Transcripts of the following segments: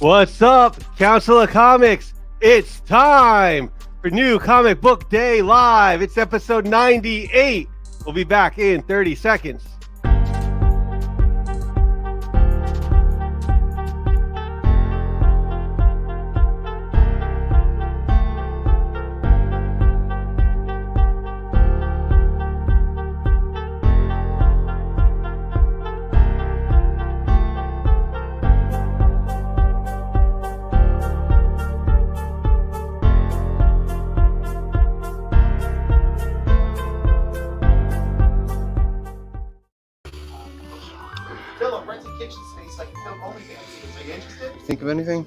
What's up, Council of Comics? It's time for New Comic Book Day Live. It's episode 98. We'll be back in 30 seconds. Think of anything?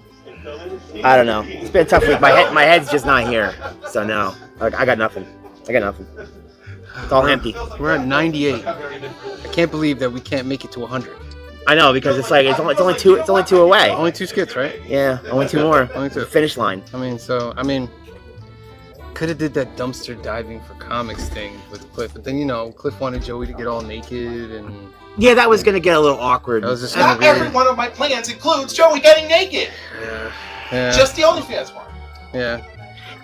I don't know. It's been a tough week. My head's just not here. So no, I got nothing. It's all empty. We're at 98. I can't believe that we can't make it to 100. I know, because it's only two away. Only 2 skits, right? Yeah, only 2 more. Only 2. Finish line. I mean, could have did that dumpster diving for comics thing with Cliff, but then Cliff wanted Joey to get all naked and. Yeah, that was gonna get a little awkward. That was just Not every one of my plans includes Joey getting naked. Yeah. Just the OnlyFans one. Yeah.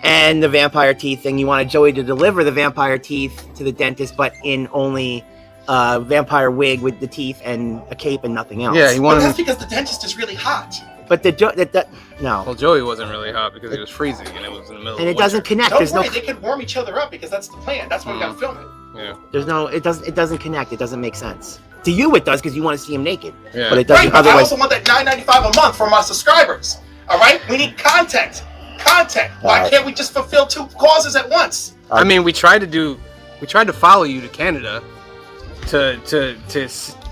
And the vampire teeth thing. You wanted Joey to deliver the vampire teeth to the dentist, but in only a vampire wig with the teeth and a cape and nothing else. Yeah, he But wanted. that's because the dentist is really hot. But no. Well, Joey wasn't really hot because he was freezing and it was in the middle. And of it doesn't connect. Don't There's worry, no. they could warm each other up because that's the plan. That's why we gotta film it. Yeah. There's no. It doesn't connect. It doesn't make sense. To you, it does because you want to see him naked. Yeah. But it doesn't. Right, but I Otherwise, also want that $9.95 a month from our subscribers. All right, we need content. Why can't we just fulfill 2 causes at once? I mean, we tried to follow you to Canada to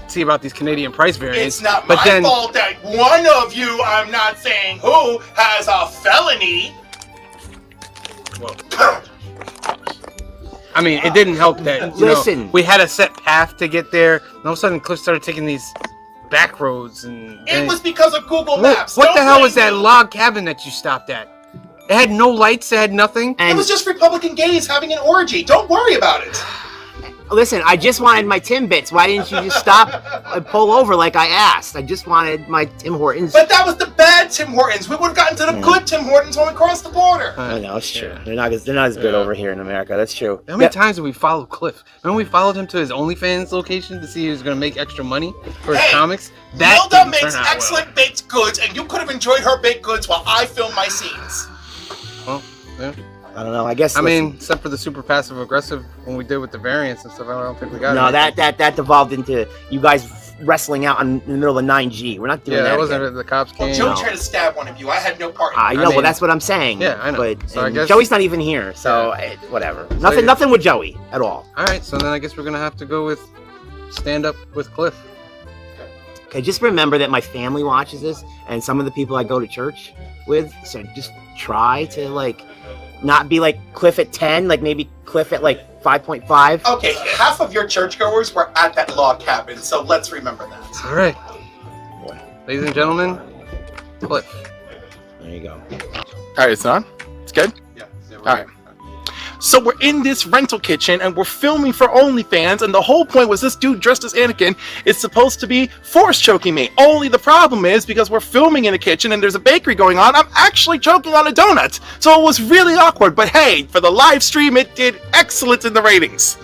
see about these Canadian price variants. It's not but my then, fault that one of you, I'm not saying who, has a felony. Well, I mean, it didn't help that Listen. we had a set path to get there, and all of a sudden Cliff started taking these back roads, and It was because of Google What Maps. the Don't hell was blame that me. log cabin that you stopped at? It had no lights, it had nothing. It and was just Republican gays having an orgy. Don't worry about it. listen, I just wanted my Timbits. Why didn't you just stop and pull over like I asked? I just wanted my Tim Hortons. But that was the bad Tim Hortons. We would have gotten to the good Tim Hortons when we crossed the border. I know it's true. They're not as good over here in America. That's true. How many times did we follow Cliff? Remember we followed him to his OnlyFans location to see if he was going to make extra money for his Hey, comics? That Milda didn't makes turn out excellent baked goods, and you could have enjoyed her baked goods while I film my scenes. Well, yeah. I don't know. I guess. I listen, mean, except for the super passive aggressive when we did with the variants and stuff, I don't think we got no, it. that devolved into you guys wrestling out in the middle of 9G. We're not doing Yeah, that. that wasn't again. the cops Well, came. Joey No. tried to stab one of you. I had no part in I it. know. mean- Well, that's what I'm saying. Yeah, I know. But So I and guess- Joey's not even here, so whatever. Nothing with Joey at all. All right, so then I guess we're going to have to go with stand up with Cliff. Okay, just remember that my family watches this, and some of the people I go to church with. So just try to not be like Cliff at 10, like maybe Cliff at 5.5. Okay, half of your churchgoers were at that log cabin, so let's remember that. All right. Ladies and gentlemen, Cliff. There you go. All right, it's on? It's good? Yeah. All right. So we're in this rental kitchen and we're filming for OnlyFans, and the whole point was this dude dressed as Anakin is supposed to be force choking me. Only the problem is because we're filming in a kitchen and there's a bakery going on, I'm actually choking on a donut. So it was really awkward, but hey, for the live stream it did excellent in the ratings.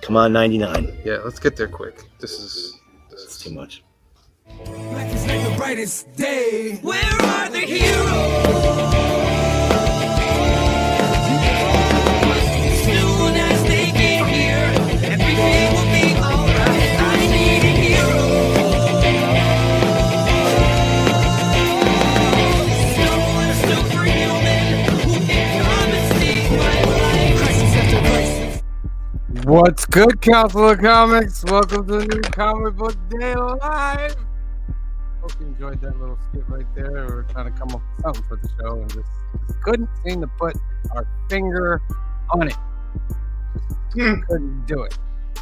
Come on, 99. Yeah, let's get there quick. This is Too much. Black is like the brightest day. Where are the heroes? Soon as they get here, everything will be alright. I need a hero. Someone superhuman who can come and save my life. Crisis after crisis. What's good, Council of Comics? Welcome to the New Comic Book Day Live. Hope you enjoyed that little skit right there. We were trying to come up with something for the show and just couldn't seem to put our finger on it. Just couldn't do it.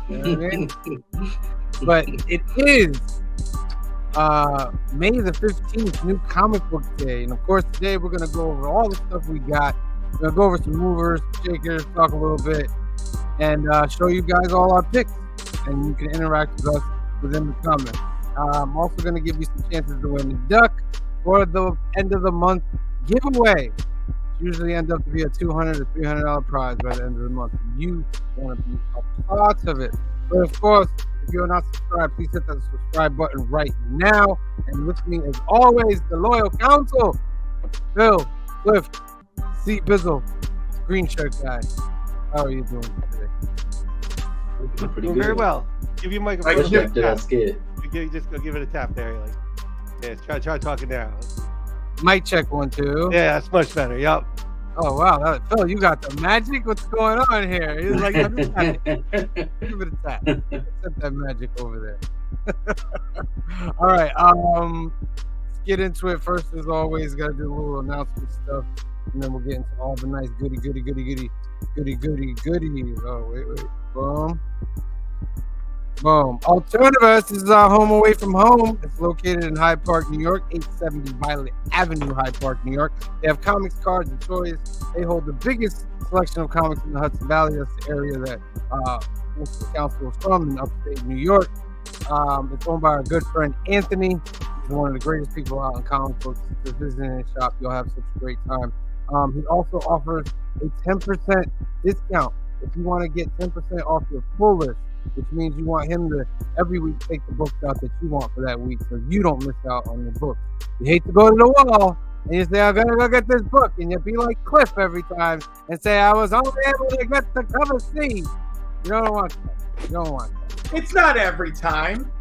You know what I mean? But it is May the 15th, New Comic Book Day. And of course, today we're going to go over all the stuff we got. We're going to go over some movers, shakers, talk a little bit, and show you guys all our picks. And you can interact with us within the comments. I'm also going to give you some chances to win the duck for the end of the month giveaway. Usually end up to be a $200 to $300 prize by the end of the month. You want to be a part of it. But of course, if you're not subscribed, please hit that subscribe button right now. And with me, as always, the loyal council, Phil, Cliff, C. Bizzle, green shirt guy. How are you doing today? Pretty Doing good. very well. Give your microphone Let's a check that tap. skit. Just go give it a tap there. Like, yeah, try talking now. Mic check 1, 2. Yeah, that's much better. Yup. Oh wow, Phil, you got the magic. What's going on here? He's like, give it a tap. Set that magic over there. All right, let's get into it. First, as always, gotta do a little announcement stuff, and then we'll get into all the nice goody. Oh wait, boom. Alternaverse is our home away from home. It's located in Hyde Park, New York, 870 Violet Avenue, Hyde Park, New York. They have comics, cards, and toys. They hold the biggest selection of comics in the Hudson Valley. That's the area that most of the council is from in upstate New York. It's owned by our good friend Anthony. He's one of the greatest people out in comic books. Just visiting his shop, you'll have such a great time. He also offers a 10% discount if you want to get 10% off your pull list, which means you want him to every week take the books out that you want for that week so you don't miss out on your book. You hate to go to the wall and you say, I'm going to go get this book, and you be like Cliff every time and say, I was only able to get the cover C. You don't want that. You don't want that. It's not every time.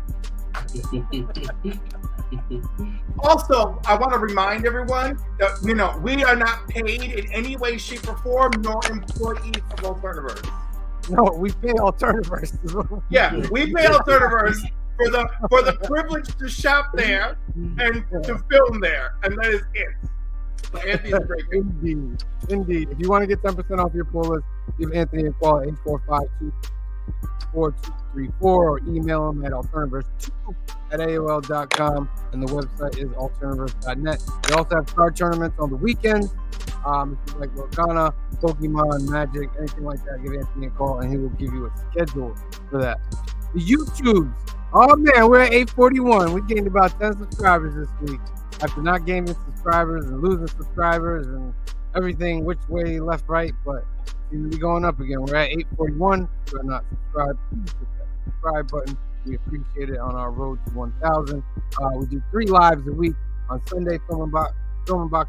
Also, I want to remind everyone that, we are not paid in any way, shape, or form, nor employees of Alternaverse. No, we pay Alternaverse. Yeah, we pay Alternaverse for the privilege to shop there and to film there, and that is it. So Anthony's a great guy. Indeed. If you want to get 10% off your pull list, give Anthony a call at 845-242-3434 or email him at alternaverse2@aol.com, and the website is alternaverse.net. They also have card tournaments on the weekends. If you like Lorcana, Pokemon, Magic, anything like that, give Anthony a call and he will give you a schedule for that. The YouTubes. Oh man, we're at 841. We gained about 10 subscribers this week. After not gaining subscribers and losing subscribers and everything, which way, left, right, but we seem to be going up again. We're at 841. If you're not subscribed, please hit that subscribe button. We appreciate it on our road to 1,000. We do 3 lives a week. On Sunday, filming box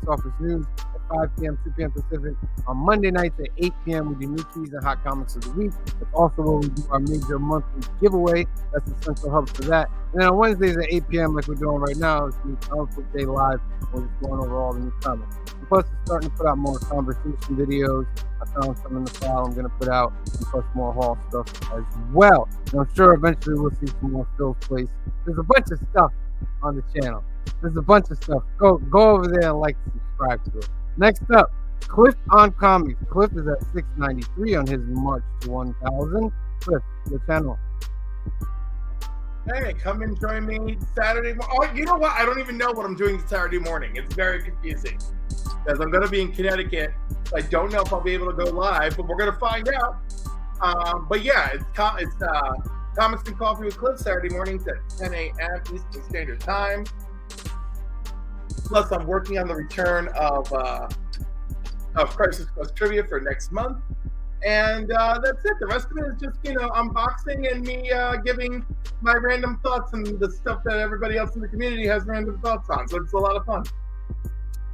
office news at 5 p.m., 2 p.m. Pacific. On Monday nights at 8 p.m., we do new keys and hot comics of the week. That's also where we do our major monthly giveaway. That's the central hub for that. And then on Wednesdays at 8 p.m., like we're doing right now, it's the Comic Book Day Live. We're just going over all the new comics. And plus, we're starting to put out more conversation videos. I found some in the file I'm going to put out, and plus more haul stuff as well. And I'm sure eventually we'll see some more Phil's Place. There's a bunch of stuff on the channel. There's a bunch of stuff. Go over there and subscribe to it. Next up, Cliff on Comics. Cliff is at 693 on his march to 1,000. Cliff, your channel. Hey, come and join me Saturday morning. Oh, you know what? I don't even know what I'm doing Saturday morning. It's very confusing because I'm going to be in Connecticut. I don't know if I'll be able to go live, but we're going to find out. But yeah, it's Comics and Coffee with Cliff Saturday mornings at 10 a.m. Eastern Standard Time. Plus, I'm working on the return of Crisis Quest Trivia for next month. And that's it. The rest of it is just, unboxing and me giving my random thoughts and the stuff that everybody else in the community has random thoughts on. So it's a lot of fun.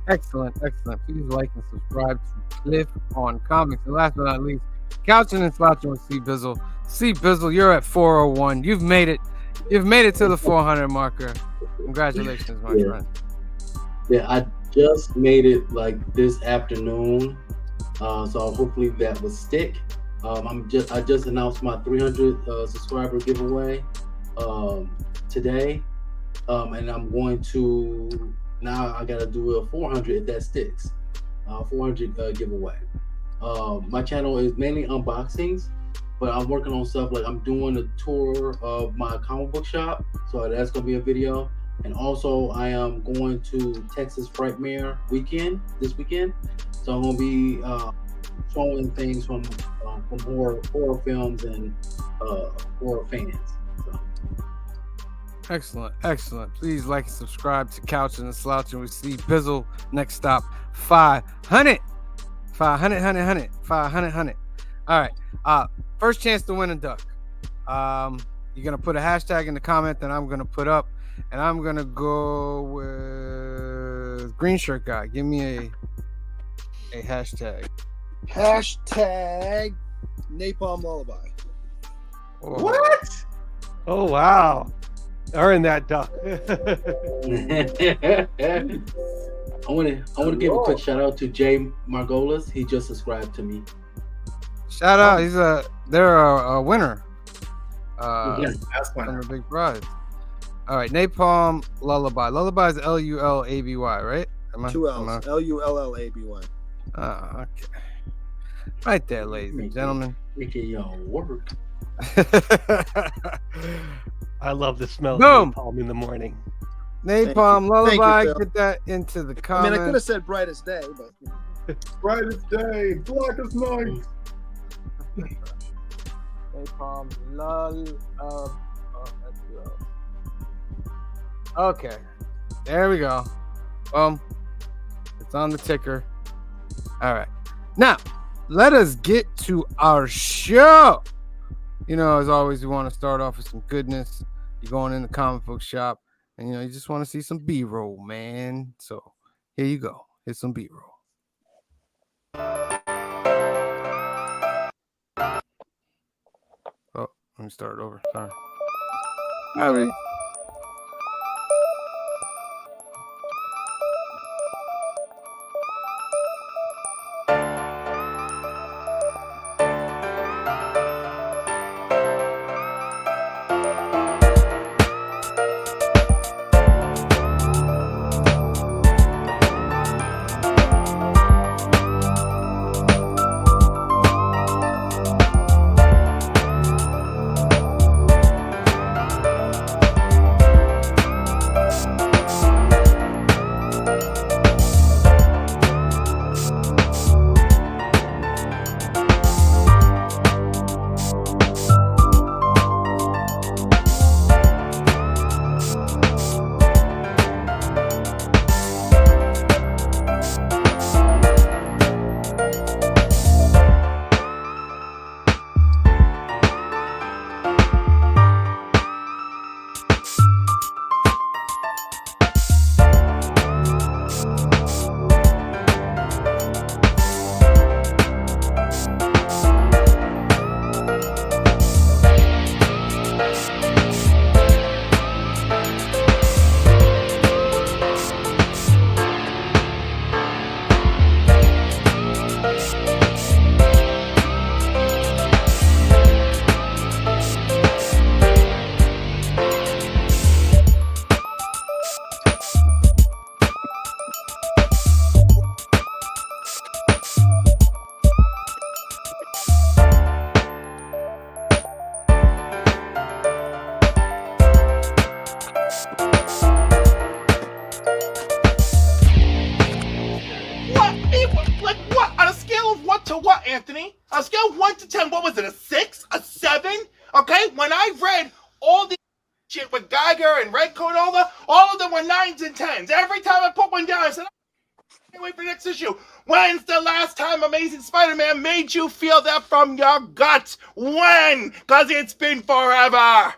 Excellent. Please like and subscribe to Cliff on Comics. And last but not least, Couching and Slouching with C. Bizzle. C. Bizzle, you're at 401. You've made it. You've made it to the 400 marker. Congratulations, my friend. Yeah, I just made it this afternoon. So hopefully that will stick. I just announced my 300 subscriber giveaway today, and I'm going to now. I gotta do a 400 if that sticks. 400 giveaway. My channel is mainly unboxings, but I'm working on stuff I'm doing a tour of my comic book shop, so that's gonna be a video. And also, I am going to Texas Frightmare this weekend. So I'm going to be showing things from horror films and horror fans. So. Excellent. Please like and subscribe to Couch and the Slouch, and we see Bizzle. Next stop, 500. 500. All right. First chance to win a duck. You're gonna put a hashtag in the comment that I'm gonna put up, and I'm gonna go with green shirt guy. Give me a hashtag. Hashtag Napalm Lullaby. What? Oh wow! Earn that duck. I want to give a quick shout out to Jay Margolis. He just subscribed to me. Shout out! They're a winner. That's From a big prize. All right, Napalm Lullaby. Lullaby is Lullaby, right? Two L's. Lullaby. Okay. Right there, ladies and gentlemen. Making y'all work. I love the smell Boom. of napalm in the morning. Napalm Thank Lullaby. you, Phil. Get that into the I comments. mean, I could have said brightest day, but Brightest day, blackest night. Napalm Okay, there we go. It's on the ticker. All right, now let us get to our show. You know, as always, we want to start off with some goodness. You're going in the comic book shop, and you just want to see some B-roll, man. So here you go. Here's some B-roll. Oh, let me start over. Sorry. All right. Anthony. On a scale of 1 to 10, what was it? A 6? A 7? Okay? When I read all the shit with Geiger and Redcoat and all of them were 9s and 10s. Every time I put one down, I said, I can't wait for the next issue. When's the last time Amazing Spider-Man made you feel that from your gut? When? Because it's been forever.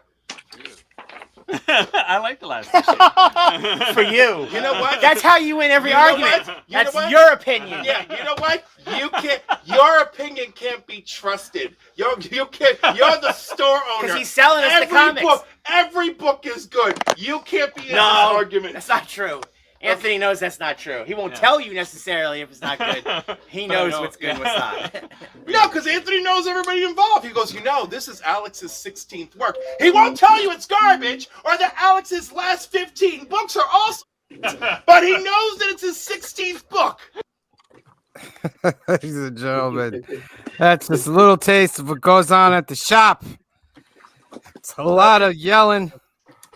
I like the last issue. For you. You know what? That's how you win every You know argument. what? You know That's what? your opinion. Yeah, you know what? You can't. Your opinion can't be trusted. You're the store owner. Because he's selling us the comics. Every book is good. You can't be in this No, argument. that's not true. Anthony knows that's not true. He won't tell you necessarily if it's not good. He knows what's good and what's not. No, because Anthony knows everybody involved. He goes, this is Alex's 16th work. He won't tell you it's garbage or that Alex's last 15 books are also, but he knows that it's his 16th book. Ladies and gentlemen, that's just a little taste of what goes on at the shop. It's a lot of yelling.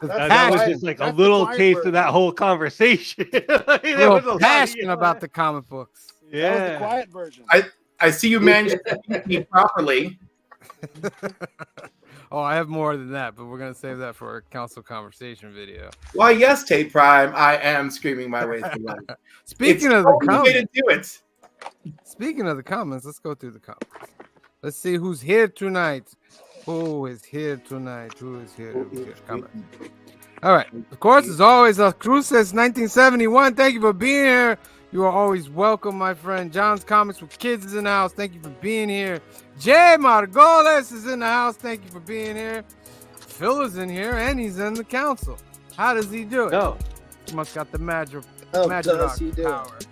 That was just like a little taste of that whole conversation. There was a lot passion of- about the comic books. That was the Yeah. quiet version. I see you managed to keep me properly. Oh, I have more than that, but we're gonna save that for a council conversation video. Why, yes, Tate Prime, I am screaming my way through life. Speaking It's of the the only way comments, to do it. speaking of the comments, let's go through the comments. Let's see who's here tonight. Who is here tonight? Who is here? Who's here? Comment. All right. Of course, as always, Cruz says 1971. Thank you for being here. You are always welcome, my friend. John's Comics with Kids is in the house. Thank you for being here. Jay Margolis is in the house. Thank you for being here. Phil is in here, and he's in the council. How does he do it? No. He must got the magic does he do it?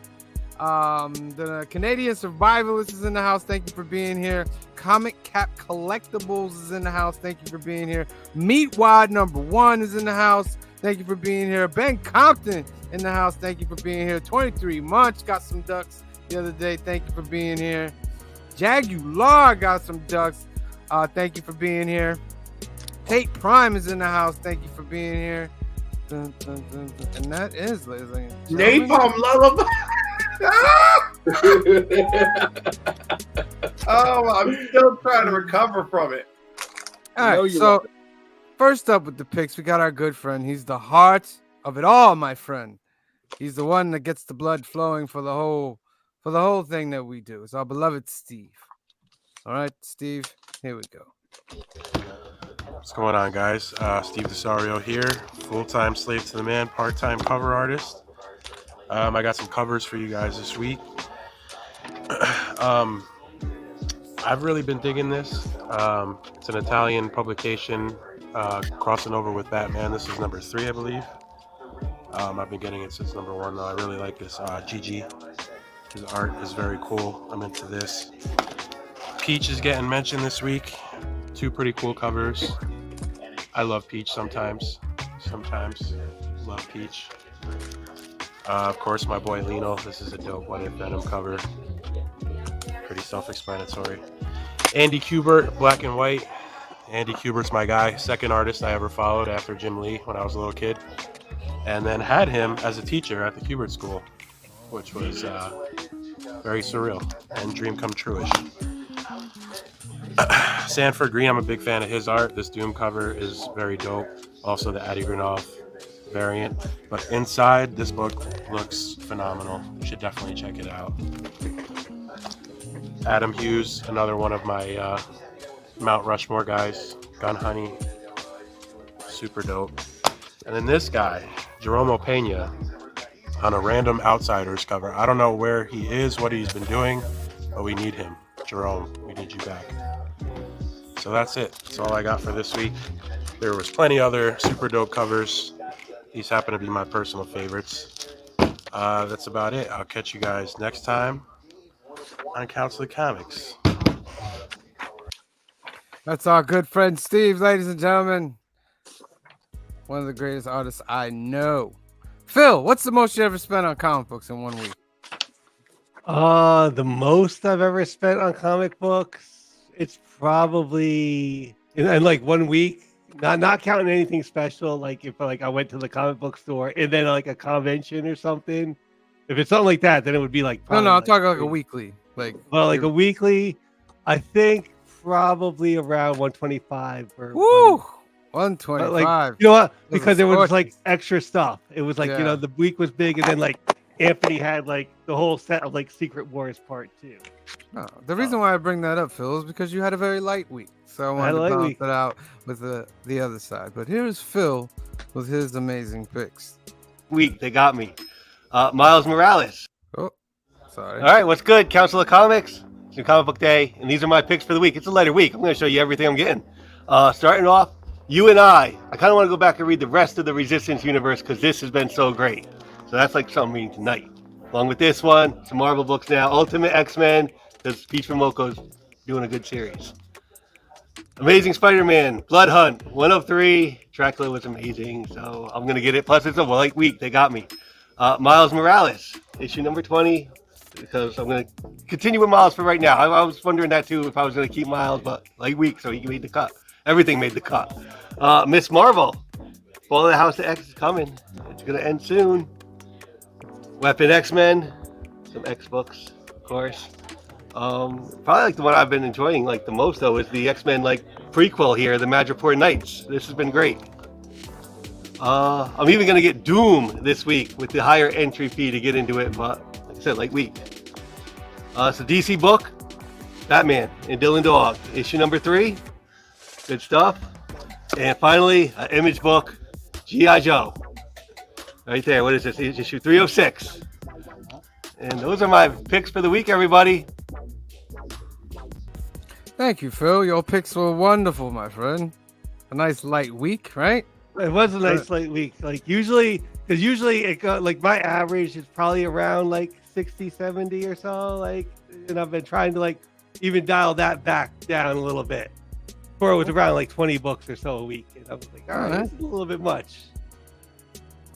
power. The Canadian Survivalist is in the house. Thank you for being here. Comic Cap Collectibles is in the house. Thank you for being here. Meatwad #1 is in the house. Thank you for being here. Ben Compton in the house. Thank you for being here. 23 Munch got some ducks the other day. Thank you for being here. Jagular got some ducks. Thank you for being here. Tate Prime is in the house. Thank you for being here. Dun, dun, dun, dun. And that is, ladies and gentlemen, Napalm Lullaby. Oh, I'm still trying to recover from it. All know right, you so love first up with the picks, we got our good friend. He's the heart of it all, my friend. He's the one that gets the blood flowing for the whole thing that we do. It's our beloved Steve. All right, Steve, here we go. What's going on, guys? Steve DeSario here, full-time slave to the man, part-time cover artist. I got some covers for you guys this week. I've really been digging this. It's an Italian publication, crossing over with Batman. This is number 3, I believe. I've been getting it since number 1, though. I really like this. Gigi, his art is very cool. I'm into this. Peach is getting mentioned this week. 2 pretty cool covers. I love Peach sometimes. Love Peach. Of course, my boy Lino. This is a dope What If Venom cover. Pretty self-explanatory. Andy Kubert, black and white. Andy Kubert's my guy. Second artist I ever followed after Jim Lee when I was a little kid. And then had him as a teacher at the Kubert School, which was very surreal and dream come true-ish. Sanford Green, I'm a big fan of his art. This Doom cover is very dope. Also the Adi Granov variant. But inside, this book looks phenomenal. You should definitely check it out. Adam Hughes, another one of my Mount Rushmore guys. Gun Honey, super dope. And then this guy, Jerome Pena, on a Random Outsiders cover. I don't know where he is, what he's been doing, but we need him. Jerome, we need you back. So that's it. That's all I got for this week. There was plenty other super dope covers. These happen to be my personal favorites. That's about it. I'll catch you guys next time on Council of Comics. That's our good friend Steve, ladies and gentlemen. One of the greatest artists I know. Phil, what's the most you ever spent on comic books in 1 week? The most I've ever spent on comic books, it's probably in like 1 week. Not counting anything special, like if I went to the comic book store and then like a convention or something. If it's something like that, then it would be like No, I'm like talking like a weekly. Like a weekly, I think probably around 125 or woo, 125. like, you know what? Those Because are there was gorgeous. like extra stuff. It was like, you Yeah. know, the week was big, and then like Anthony had like the whole set of like Secret Wars Part 2. No, the reason why I bring that up, Phil, is because you had a very light week. So I wanted to light balance week. it out with the other side. But here's Phil with his amazing picks. Week, they got me. Miles Morales. Oh, sorry. All right, what's good? Council of Comics. It's your comic book day, and these are my picks for the week. It's a lighter week. I'm going to show you everything I'm getting. Starting off, You and I kind of want to go back and read the rest of the Resistance universe because this has been so great. So that's like something I'm reading tonight. Along with this one, some Marvel books now. Ultimate X-Men, because Peach from Moko's doing a good series. Amazing Spider-Man, Blood Hunt, 1 of 3. Dracula was amazing, so I'm going to get it. Plus, it's a light week. They got me. Miles Morales, issue number 20, because I'm going to continue with Miles for right now. I was wondering that, too, if I was going to keep Miles, but light week, so he made the cut. Everything made the cut. Miss Marvel, Fall of the House of X is coming. It's going to end soon. Weapon X-Men, some X books, of course. Probably like the one I've been enjoying like the most though is the X-Men like prequel here, the Madripoor Knights. This has been great. I'm even gonna get Doom this week with the higher entry fee to get into it, but like I said, like week. It's a DC book, Batman and Dylan Dog, issue number 3. Good stuff. And finally, an Image book, G.I. Joe. Right there. What is this? Issue 306. And those are my picks for the week, everybody. Thank you, Phil. Your picks were wonderful, my friend. A nice light week, right? It was a nice light week. Like usually it got like my average is probably around like 60, 70 or so. Like, and I've been trying to like even dial that back down a little bit. Before it was around like 20 books or so a week. And I was like, all right, that's a little bit much.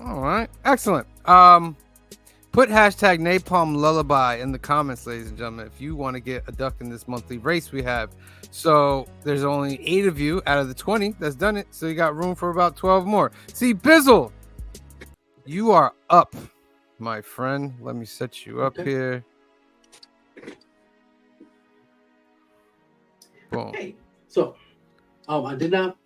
All right. Excellent. Put hashtag Napalm Lullaby in the comments, ladies and gentlemen, if you want to get a duck in this monthly race we have. So there's only 8 of you out of the 20 that's done it. So you got room for about 12 more. See, Bizzle, you are up, my friend. Let me set you up here. Boom. Hey, so I did not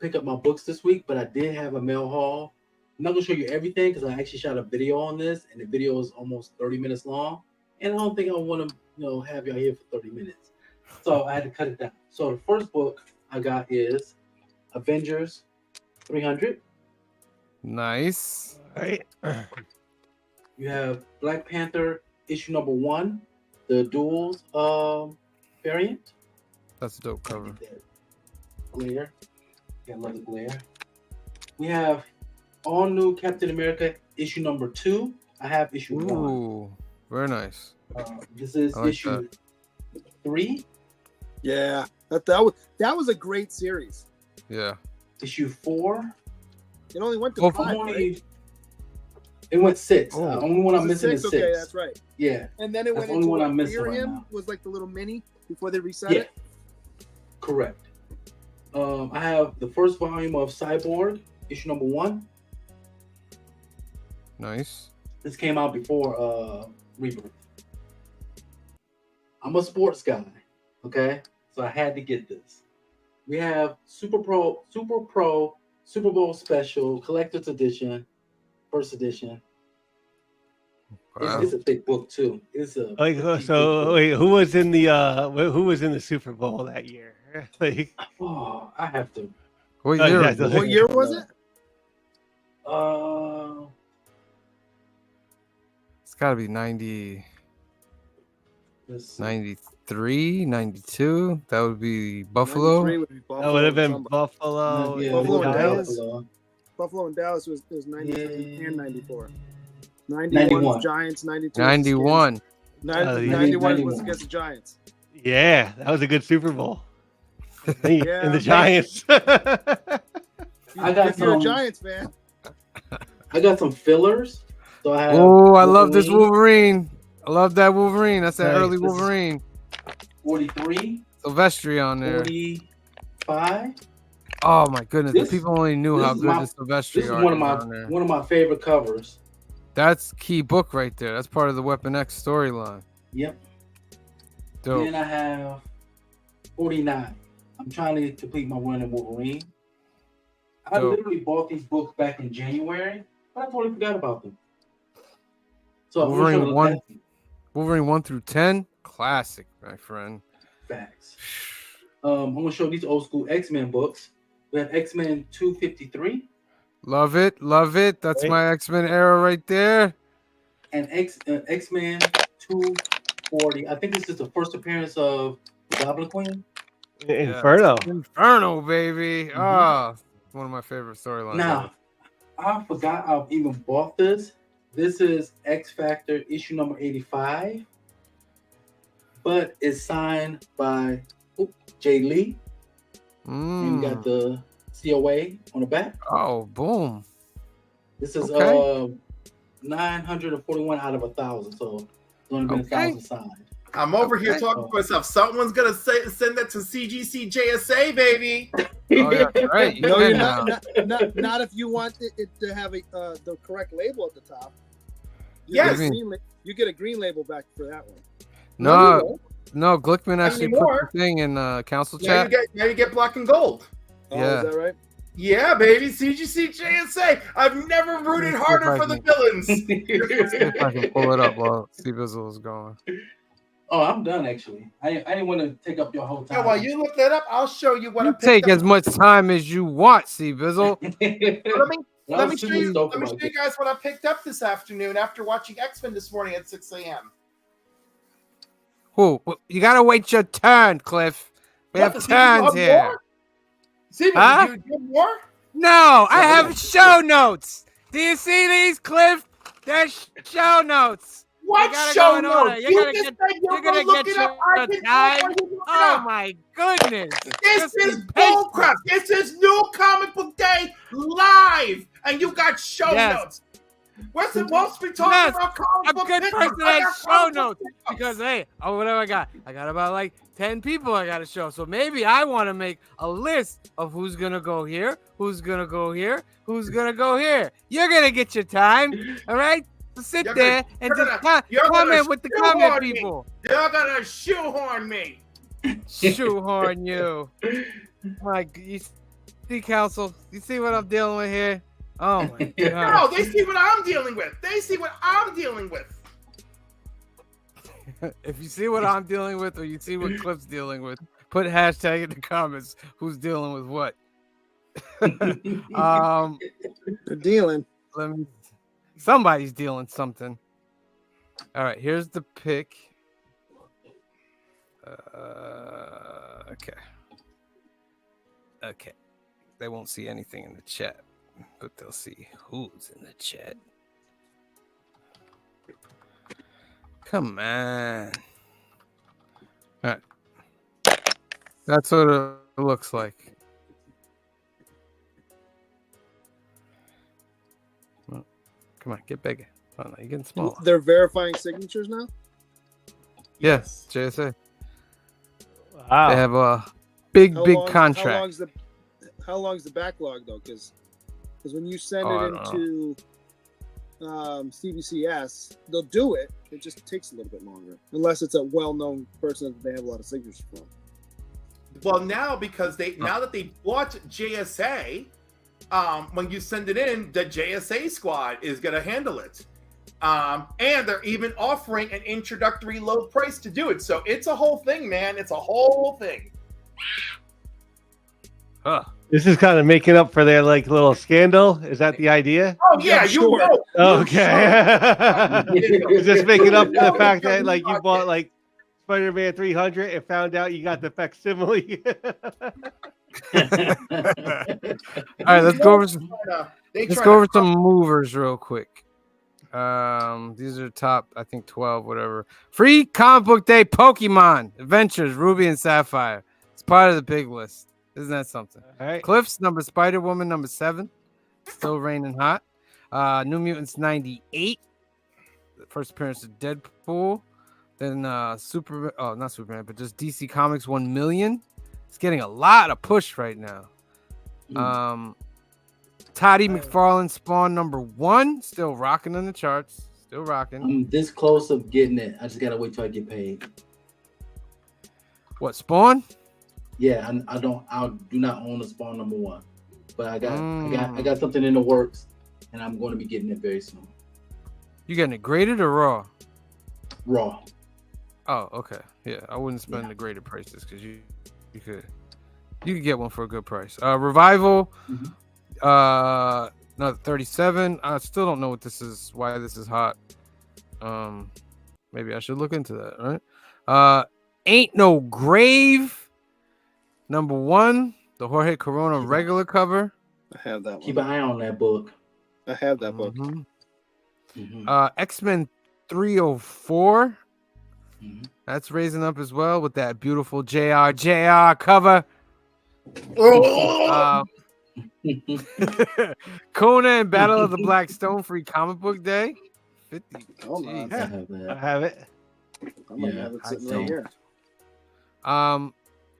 pick up my books this week, but I did have a mail haul. I'm not gonna show you everything because I actually shot a video on this, and the video is almost 30 minutes long, and I don't think I want to, have y'all here for 30 minutes. So I had to cut it down. So the first book I got is Avengers 300. Nice. All right. You have Black Panther issue number 1, the duels variant. That's a dope cover. Glare. Yeah, I love the glare. We have all new Captain America issue number 2. I have issue 1. Ooh, very nice. This is like issue 3. Yeah, that was a great series. Yeah. Issue 4. It only went to Oh, 5. Right? It went 6. Oh. Only one I'm Was it missing is 6. Okay, that's right. Yeah. And then it That's went the only into one I'm missing Fear right Him now. was like the little mini before they reset Yeah. it. Correct. I have the first volume of Cyborg, issue number 1. Nice. This came out before Rebirth. I'm a sports guy, okay? So I had to get this. We have Super Pro, Super Bowl Special, Collector's Edition, First Edition. Wow. It's a thick book too. It's a Like, pretty so thick book. wait, who was in the Super Bowl that year? Like, Oh, I have to. What Oh, year? yeah, was it? What year was it? It's got to be 90, Let's see. 93, 92. That would be Buffalo. 93 would be Buffalo that would have been somebody. Buffalo. Yeah, Buffalo and Giants. Dallas. Buffalo and Dallas was 93 Yeah. and 94. 91. was Giants, 92. 91. 91 was against the Giants. Yeah, that was a good Super Bowl. Yeah. And the Giants. I got If you're a some- Giants fan, I got some fillers. So I have Oh, I love this Wolverine, Wolverine. I love that Wolverine. That's that Nice. early This is- Wolverine. 43, Silvestri on there. 45. Oh my goodness, This- the people only knew this how is good my- the Silvestri This is art one of is on there. my favorite covers. That's key book right there. That's part of the Weapon X storyline. Yep. Dope. Then I have 49. I'm trying to complete my run in Wolverine. I Dope. literally bought these books back in January, but I totally forgot about them. So I'm Wolverine gonna show 1. the Wolverine 1 through 10, classic, my friend. facts. I'm gonna show these old school X-Men books. We have X-Men 253 Love it, love it. That's Right. my X-Men era right there. and X-Men 240. I think this is the first appearance of the Goblin Queen. Inferno. Inferno, baby. Ah, one of my favorite storylines. Now, I forgot I even bought this. This is X Factor issue number 85, but it's signed by Jay Lee. And you got the COA on the back. Oh, boom. This is Okay. 941 out of 1,000, so it's only been Okay. 1,000 signed. I'm over here Okay. talking to myself. Someone's gonna send that to CGC JSA, baby. Oh, yeah, right. You no, can you're now. not if you want it to have the correct label at the top. Yes. You get a green label back for that one. No, Glickman actually put anymore. the thing in council Now chat. you get black and gold. Oh, Yeah. is that right? Yeah, baby. CGC JSA. I've never rooted Let's see harder if I for the can- villains. See if I can pull it up while C-Bizzle is going. Oh, I'm done actually. I didn't want to take up your whole time. Yeah, while you look that up, I'll show you what I You picked take up. as much time as you want, C-Bizzle. Let me show you guys what I picked up this afternoon after watching X-Men this morning at 6 a.m. Who? You gotta wait your turn, Cliff. We What, have does he have turns here. more? See, Huh? did you do more? No, I have show notes. Do you see these, Cliff? They're show notes. What You gotta show go in order. notes? You're You gonna just get- said you're you're gonna look get it up. your I can time. look it Oh up. my goodness. This Just is be patient. bullcrap. This is New Comic Book Day live, and you got show Yes. notes. We're supposed to be talking Yes, about comic a book good pictures. person I has got show comic book notes pictures. because hey, oh whatever I got about like 10 people I gotta show. So maybe I want to make a list of who's gonna go here, who's gonna go here, who's gonna go here. You're gonna get your time, all right? So sit You're there gonna- and you're just gonna- you're gonna comment with the comment shoehorn me. people. You're gonna shoehorn me. Shoehorn you. You see, council? You see what I'm dealing with here? Oh my No, god. they see what I'm dealing with. They see what I'm dealing with. If you see what I'm dealing with or you see what Cliff's dealing with, put hashtag in the comments who's dealing with what. They're dealing. Somebody's dealing something. All right, here's the pick. Okay. They won't see anything in the chat, but they'll see who's in the chat. Come on. All right. That's what it looks like. Well, come on, get bigger. Oh, no, you're getting small. They're verifying signatures now. Yes, JSA. Wow. They have a big How contract. How long's the backlog though? Because when you send Oh, I it don't into CBCS, they'll do it. It just takes a little bit longer, unless it's a well-known person that they have a lot of signatures from. Well, now because now that they bought JSA, when you send it in, the JSA squad is gonna handle it. And they're even offering an introductory low price to do it. So it's a whole thing, man. It's a whole thing. Huh. This is kind of making up for their like little scandal. Is that the idea? Oh yeah, you sure. know. Okay. Is this making up for the Yeah, fact yeah, that like you yeah. bought like Spider-Man 300 and found out you got the facsimile? All right, let's go over some. Let's go over some movers real quick. These are top, I think 12, whatever. Free comic book day Pokemon Adventures, Ruby and Sapphire. It's part of the big list. Isn't that something? All right. Cliff's number Spider-Woman number 7. Still raining hot. New Mutants 98. The first appearance of Deadpool. Then not Superman, but just DC Comics 1 million. It's getting a lot of push right now. Toddy McFarlane Spawn number 1, still rocking in the charts. Still rocking. I'm this close of getting it. I just gotta wait till I get paid. What, Spawn? Yeah, I do not own a Spawn number 1, but I got something in the works, and I'm going to be getting it very soon. You getting it graded or raw? Raw. Oh, okay. Yeah, I wouldn't spend the graded prices because you could get one for a good price. Revival, no 37. I still don't know what this is. Why this is hot? Maybe I should look into that. Right? Ain't No Grave. Number 1, the Jorge Corona regular cover. I have that one. Keep an eye on that book. I have that book. X-Men 304. That's raising up as well with that beautiful JR cover. Conan Battle of the Black Stone free comic book day. 50. Oh my! I have that. I have it. I might have it sitting right here.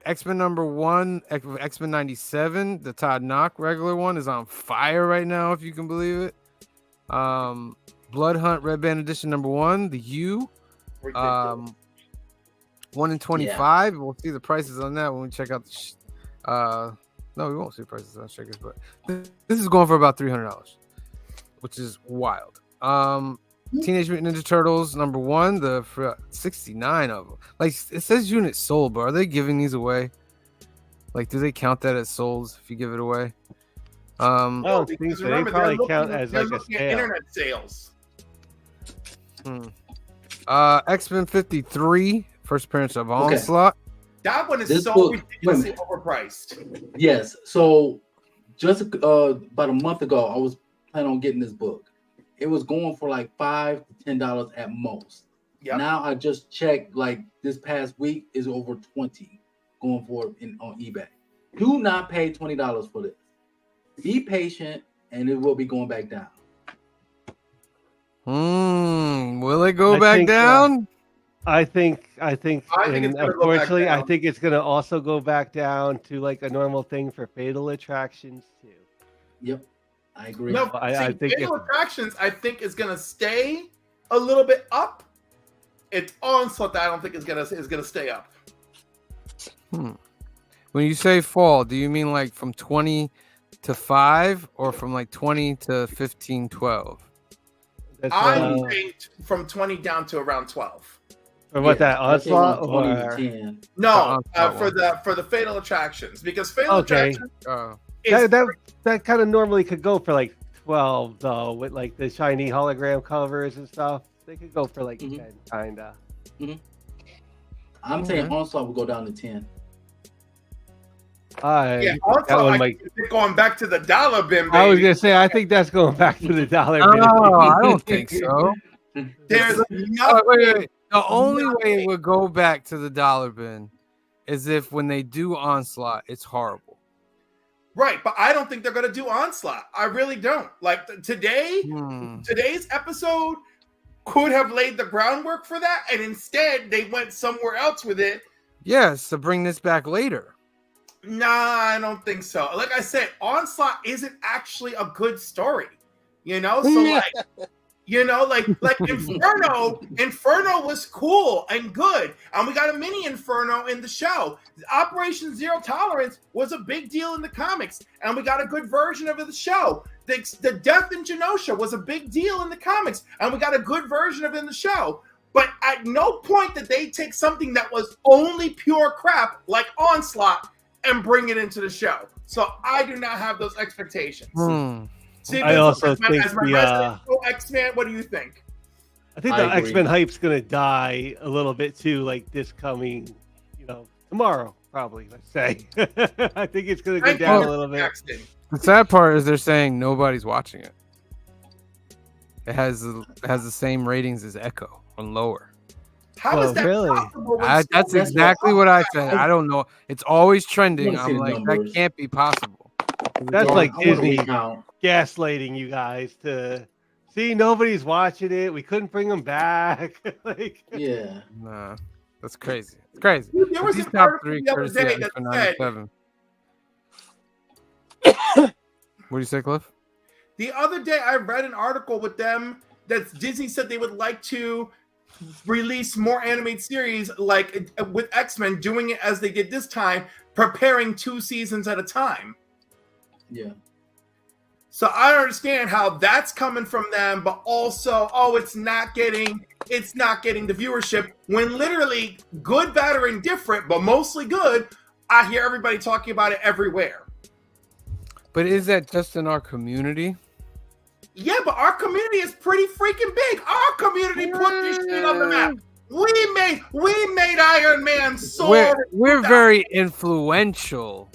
X-Men number 1, X-Men 97, the Todd Knock regular one is on fire right now, if you can believe it. Blood Hunt Red Band Edition number 1, the U. 1 in 25. We'll see the prices on that when we check out the. No, we won't see prices on shakers, but this is going for about $300, which is wild. Teenage Mutant Ninja Turtles #1, for 69 of them. Like it says units sold, but are they giving these away? Like, do they count that as sold if you give it away? I don't think so. They probably count as like a sale. Internet sales. X-Men 53, first appearance of Onslaught. That one is This so book- ridiculously overpriced. Yes. So just about a month ago, I was planning on getting this book. It was going for like $5 to $10 at most. Yep. Now I just checked, like this past week is over 20 going for on eBay. Do not pay $20 for this. Be patient, and it will be going back down. Will it go back down? I think, I think it's and gonna go back unfortunately, I down. think it's gonna also go back down to like a normal thing for Fatal Attractions too. Yep, I agree. No, I think Fatal Attractions, I think is gonna stay a little bit up. It's Onslaught that I don't think is gonna stay up. When you say fall, do you mean like from 20 to 5 or from like 20 to 15, 12? That's, I think from 20 down to around 12. or what that I say Onslaught around 20 or to 10. No, Onslaught for the Fatal Attractions, because Fatal Okay. Attractions that, is that kind of normally could go for like 12 though, with like the shiny hologram covers and stuff. They could go for like 10 kinda. I'm saying Onslaught will go down to 10. yeah, that Onslaught one like, might. they're going back to the dollar bin, baby. I was gonna say I think that's going back to the dollar bin. Oh, I don't think so. There's Wait. nothing. The only way it would go back to the dollar bin is if when they do Onslaught, it's horrible. Right, but I don't think they're gonna do Onslaught. I really don't. Like today's episode could have laid the groundwork for that, and instead they went somewhere else with it. Yes, to bring this back later. Nah, I don't think so. Like I said, Onslaught isn't actually a good story. You know, so like Inferno was cool and good, and we got a mini Inferno in the show. Operation Zero Tolerance was a big deal in the comics, and we got a good version of it in the show. The death in Genosha was a big deal in the comics, and we got a good version of it in the show. But at no point did they take something that was only pure crap, like Onslaught, and bring it into the show. So I do not have those expectations. See, I also think as my resident X-Man, what do you think? I think the X-Men hype's gonna die a little bit too, like this coming, tomorrow probably. Let's say. I think it's gonna go down a little bit. The sad part is they're saying nobody's watching it. It has the same ratings as Echo or lower. How is that possible? That's exactly what I said. I don't know. It's always trending. I'm like, that can't be possible. That's like Disney gaslighting you guys to see nobody's watching it. We couldn't bring them back. Nah, that's crazy. It's crazy. There was These an top article 3 the other courtesy day of that for said- 97. What do you say, Cliff? The other day, I read an article with them that Disney said they would like to release more animated series, like with X-Men, doing it as they did this time, preparing 2 seasons at a time. Yeah. So I don't understand how that's coming from them, but also, it's not getting the viewership when literally good, bad, or indifferent, but mostly good. I hear everybody talking about it everywhere. But is that just in our community? Yeah, but our community is pretty freaking big. Our community put this shit on the map. We made Iron Man soar. We're very influential,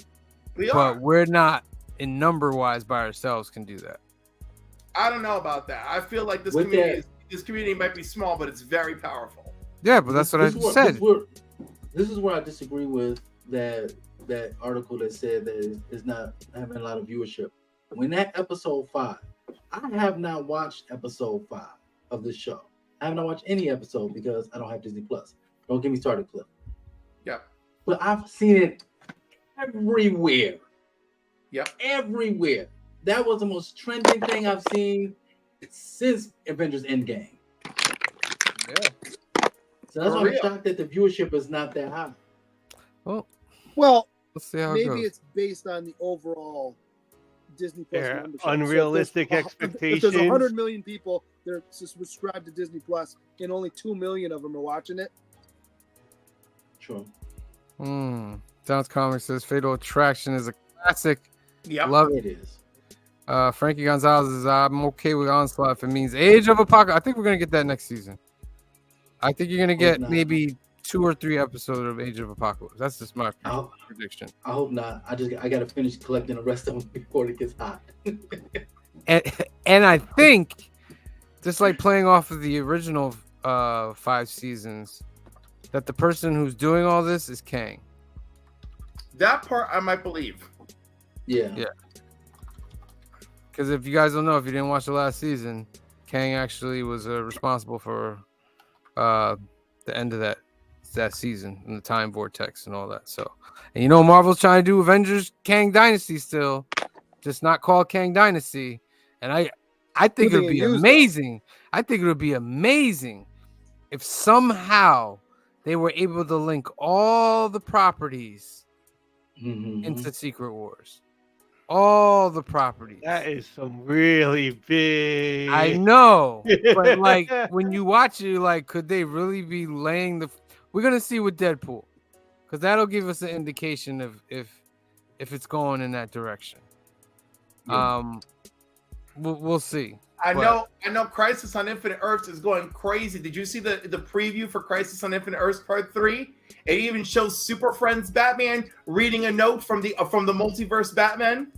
We but are. we're not in number wise by ourselves can do that. I don't know about that. I feel like this With community might be small, but it's very powerful. Yeah, but that's what I just said. This is where I disagree with that article that said that it's not having a lot of viewership. When that episode 5, I have not watched episode 5 of this show. I have not watched any episode because I don't have Disney Plus. Don't get me started, Cliff. Yeah. But I've seen it everywhere. Yep. Everywhere. That was the most trending thing I've seen since Avengers Endgame. Yeah. So that's For why I'm real. shocked that the viewership is not that high. Well, Well, let's see how it maybe goes. it's based on the overall Disney Plus Their membership. So unrealistic if there's expectations. 100 million people that are subscribed to Disney Plus and only 2 million of them are watching it, True. Sounds Comic says Fatal Attraction is a classic. Yep. Love It it. is. Frankie Gonzalez is I'm okay with Onslaught if it means Age of Apocalypse. I think we're gonna get that next season. I think you're gonna get not. maybe 2 or 3 episodes of Age of Apocalypse. That's just my I'll- prediction. I hope not. I gotta finish collecting the rest of them before it gets hot. And I think just like playing off of the original 5 seasons, that the person who's doing all this is Kang. That part I might believe. Yeah. Because if you guys don't know, if you didn't watch the last season, Kang actually was responsible for the end of that season and the time vortex and all that. So, and you know, Marvel's trying to do Avengers Kang Dynasty still, just not called Kang Dynasty. And I think it would be amazing. I think it would be amazing if somehow they were able to link all the properties into Secret Wars. All the properties. That is some really big. I know, but like when you watch it, like, could they really be laying the? We're gonna see with Deadpool, because that'll give us an indication of if it's going in that direction. Yeah. We'll see. I know Crisis on Infinite Earths is going crazy. Did you see the preview for Crisis on Infinite Earths Part 3? It even shows Super Friends Batman reading a note from the multiverse Batman.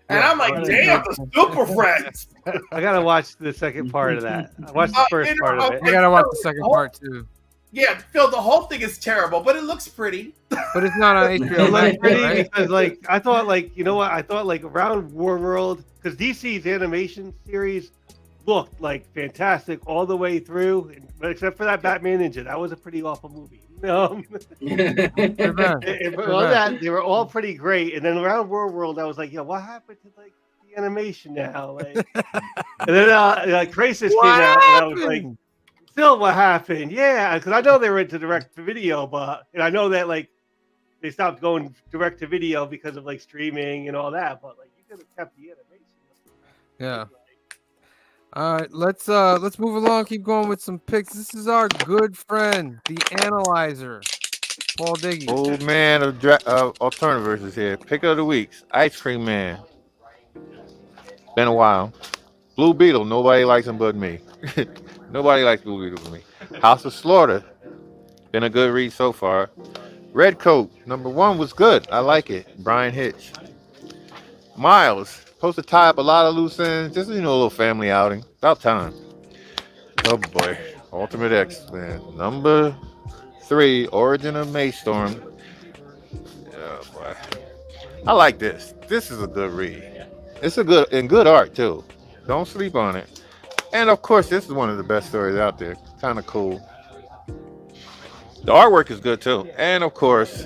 And Yeah. I'm like, damn, the Super Friends. I gotta watch the second part of that. I watched the first part of it. I gotta watch the second part too. Yeah, Phil, the whole thing is terrible, but it looks pretty. But it's not on HBO It Max, looked pretty right? because, like, I thought, like, you know what? I thought, like, around Warworld, because DC's animation series looked like fantastic all the way through, except for that Batman Ninja. That was a pretty awful movie. Well, they were all pretty great, and then around Warworld, I was like, yo, what happened to like the animation now? Like, and then Crisis came out, and I was like, still, what happened? Yeah, because I know they were into direct to video, and I know that like they stopped going direct to video because of like streaming and all that. But like, you could have kept the animation. Yeah. All right, let's move along. Keep going with some picks. This is our good friend, the Analyzer, Paul Diggy. Old man of Alternaverse is here. Pick of the weeks, Ice Cream Man. Been a while. Blue Beetle, nobody likes him but me. Nobody likes Blue Beetle but me. House of Slaughter, been a good read so far. Red Coat, #1 was good. I like it. Brian Hitch. Miles, supposed to tie up a lot of loose ends. Just, a little family outing. About time. Oh boy. Ultimate X-Men. #3, Origin of Maystorm. Oh boy. I like this. This is a good read. It's a good art too. Don't sleep on it. And of course, this is one of the best stories out there. Kind of cool. The artwork is good too. And of course,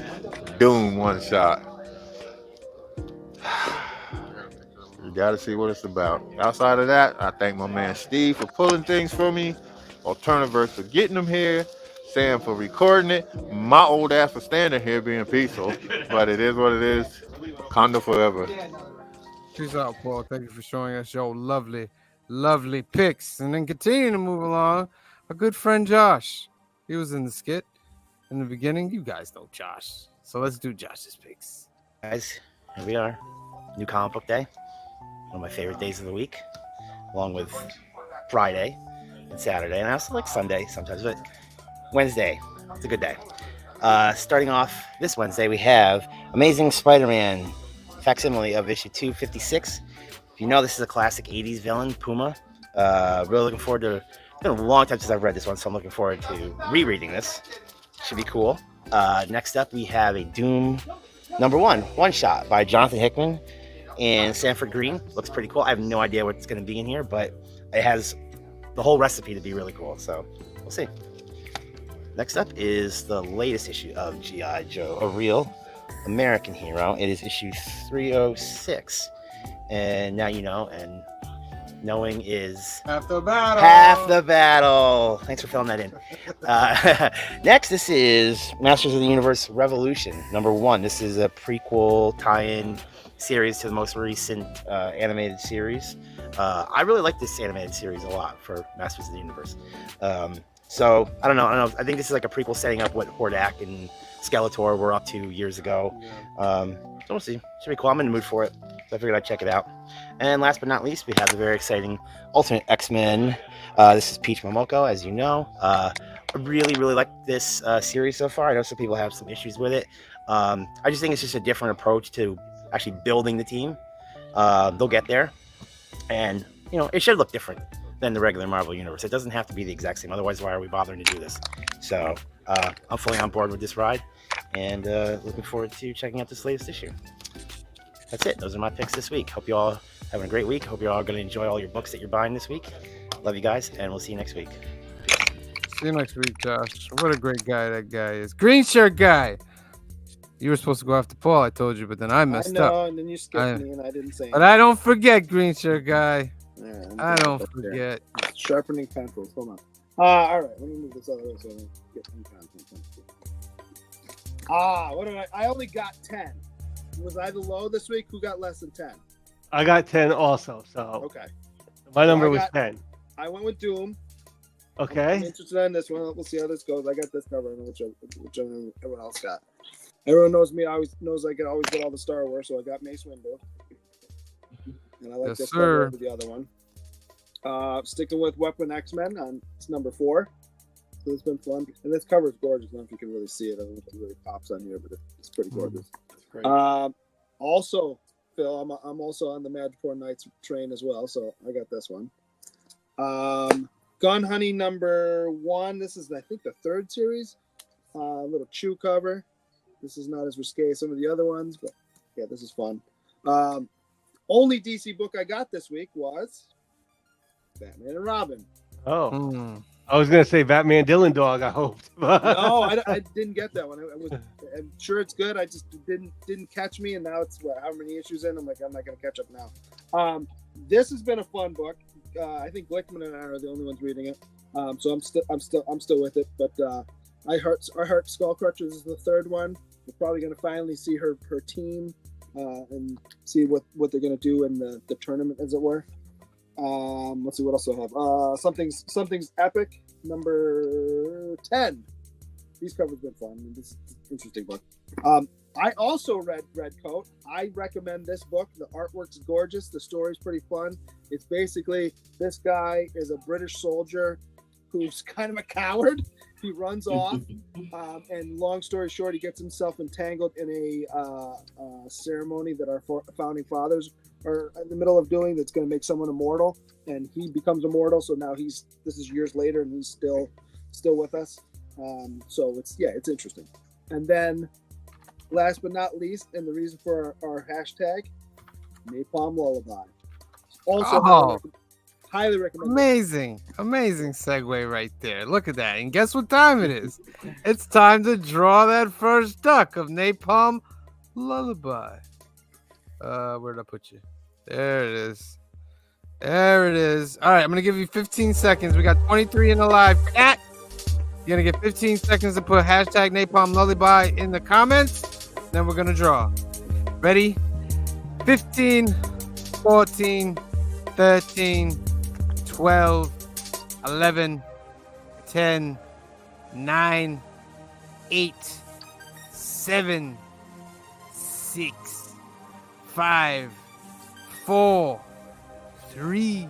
Doom one shot. You gotta see what it's about. Outside of that, I thank my man Steve for pulling things for me. Alternaverse for getting them here. Sam for recording it. My old ass for standing here being peaceful. But it is what it is. Condo forever. Peace out, Paul. Thank you for showing us your lovely picks. And then continuing to move along, our good friend Josh. He was in the skit in the beginning. You guys know Josh. So let's do Josh's picks. Guys, here we are. New comic book day. One of my favorite days of the week, along with Friday and Saturday. And I also like Sunday sometimes, but Wednesday, it's a good day. Starting off this Wednesday, we have Amazing Spider-Man facsimile of issue 256. If you know, this is a classic 80s villain, Puma. Really looking forward to. It's been a long time since I've read this one, so I'm looking forward to rereading this. Should be cool. Next up, we have a Doom #1 one shot by Jonathan Hickman and Sanford Green. Looks pretty cool. I have no idea what's going to be in here, but it has the whole recipe to be really cool. So we'll see. Next up is the latest issue of G.I. Joe, a real American hero. It is issue 306. And now you know, and knowing is Half the battle. half the battle. Thanks for filling that in. Next, this is Masters of the Universe Revolution #1. This is a prequel tie-in series to the most recent animated series. I really like this animated series a lot for Masters of the Universe. So I don't know. I think this is like a prequel setting up what Hordak and Skeletor were up to years ago. So we'll see. Should be cool. I'm in the mood for it. So I figured I'd check it out. And last but not least, we have the very exciting Ultimate X-Men. This is Peach Momoko, as you know. I really like this series so far. I know some people have some issues with it. I just think it's just a different approach to actually building the team. They'll get there. And, you know, it should look different than the regular Marvel Universe. It doesn't have to be the exact same. Otherwise, why are we bothering to do this? So I'm fully on board with this ride. And looking forward to checking out this latest issue. That's it. Those are my picks this week. Hope you all having a great week. Hope you're all going to enjoy all your books that you're buying this week. Love you guys, and we'll see you next week. See you next week, Josh. What a great guy that guy is. Green shirt guy. You were supposed to go after Paul, I told you, but then I messed up. And then you skipped me, and I didn't say anything. But I don't forget, green shirt guy. Yeah, I don't forget. Sharpening pencils. Hold on. All right. Let me move this other way so I don't get some content. What did I only got 10. Was I the low this week? Who got less than 10? I got 10 also. So Okay. my number I was got- 10. I went with Doom. I'm Okay. interested in this one. We'll see how this goes. I got this cover. I know which everyone else got. Everyone knows me. I always knows I can always get all the Star Wars, so I got Mace Windu. And I like Yes, this sir. cover over the other one. Sticking with Weapon X-Men on it's #4. So it's been fun. And this cover is gorgeous. I don't know if you can really see it. I don't know if it really pops on here, but it's pretty gorgeous. Great. Also, Phil, I'm also on the Magic 4 Nights train as well, so I got this one. Gun Honey #1. This is, I think, the 3rd series. Little chew cover. This is not as risque as some of the other ones, but yeah, this is fun. Only DC book I got this week was Batman and Robin. Oh. I was going to say Batman Dylan Dog, I hoped. No, I didn't get that one. I'm sure it's good. I just didn't catch me, and now it's how many issues in? I'm like, I'm not going to catch up now. This has been a fun book. I think Glickman and I are the only ones reading it, so I'm still with it. But I Heart Skullcrutches is the 3rd one. We're probably going to finally see her team and see what they're going to do in the tournament, as it were. Let's see what else I have. Something's epic #10. These covers have been fun. This is an interesting book. I also read Red Coat. I recommend this book. The artwork's gorgeous. The story's pretty fun. It's basically this guy is a British soldier who's kind of a coward. He runs off, and long story short, he gets himself entangled in a ceremony that our founding fathers are in the middle of doing that's going to make someone immortal, and he becomes immortal. So now this is years later, and he's still with us. So it's interesting. And then last but not least, and the reason for our hashtag, Napalm Lullaby. Also highly recommend. Amazing segue right there. Look at that. And guess what time it is? It's time to draw that first duck of Napalm Lullaby. Where did I put you? There it is. There it is. All right, I'm going to give you 15 seconds. We got 23 in the live chat. You're going to get 15 seconds to put hashtag Napalm Lullaby in the comments. Then we're going to draw. Ready? 15, 14, 13, 12, 11, 10, 9, 8, 7, 6, 5, 4, 3,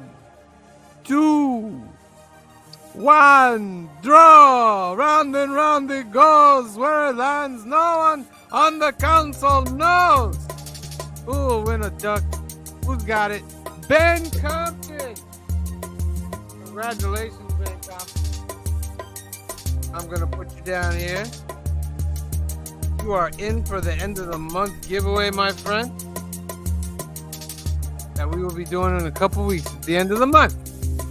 2, 1. Draw! Round and round it goes. Where it lands, no one on the console knows. Who will win a duck? Who's got it? Ben Compton. Congratulations, Ben Compton. I'm going to put you down here. You are in for the end of the month giveaway, my friend. That we will be doing in a couple weeks at the end of the month.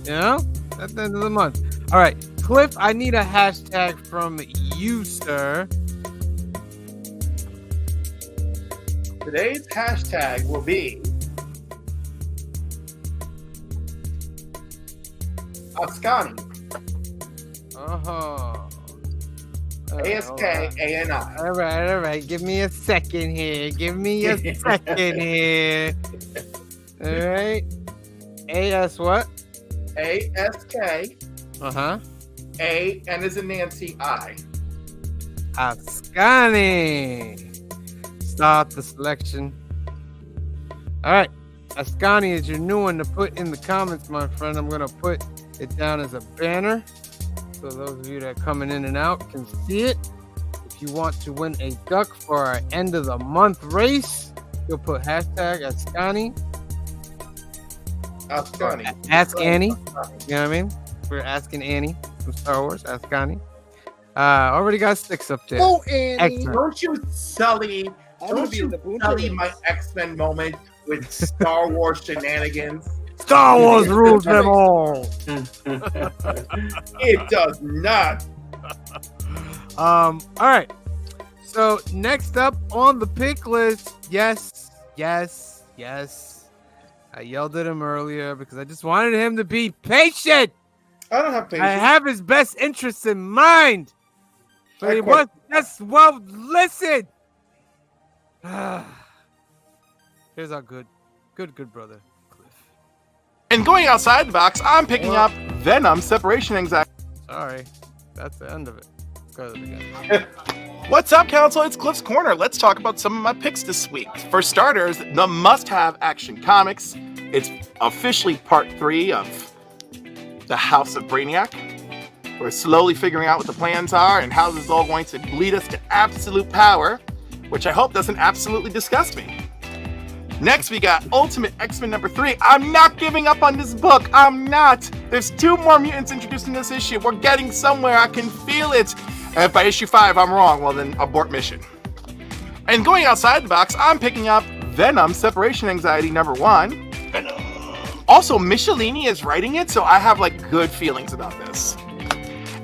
You know? At the end of the month. All right. Cliff, I need a hashtag from you, sir. Today's hashtag will be Ascani. A-S-K-A-N-I. All right. Give me a second here. All right. A-S what? A-S-K. Uh-huh. A, N as in Nancy, I. Ascani. Start the selection. All right. Ascani is your new one to put in the comments, my friend. I'm going to put it down as a banner so those of you that are coming in and out can see it. If you want to win a duck for our end of the month race, you'll put hashtag Ascani. Ascani. Ask Annie. You know what I mean? We're asking Annie from Star Wars. Ask Annie. Already got sticks up there. Oh, Annie. Excellent. Don't you sully my X-Men moment with Star Wars shenanigans. Star Wars rules them all. It does not. All right. So next up on the pick list, yes. I yelled at him earlier because I just wanted him to be patient. I don't have patience. I have his best interests in mind. But he was just listen. Here's our good brother, Cliff. And going outside the box, I'm picking up Venom Separation Anxiety. Sorry, that's the end of it. Let's go to it again. What's up, Council? It's Cliff's Corner. Let's talk about some of my picks this week. For starters, the must-have Action Comics. It's officially part 3 of the House of Brainiac. We're slowly figuring out what the plans are and how this is all going to lead us to absolute power, which I hope doesn't absolutely disgust me. Next, we got Ultimate X-Men number 3. I'm not giving up on this book. I'm not. There's 2 more mutants introduced in this issue. We're getting somewhere. I can feel it. And if by issue 5 I'm wrong, well then abort mission. And going outside the box, I'm picking up Venom Separation Anxiety number 1. Venom. Also, Michelini is writing it, so I have like good feelings about this.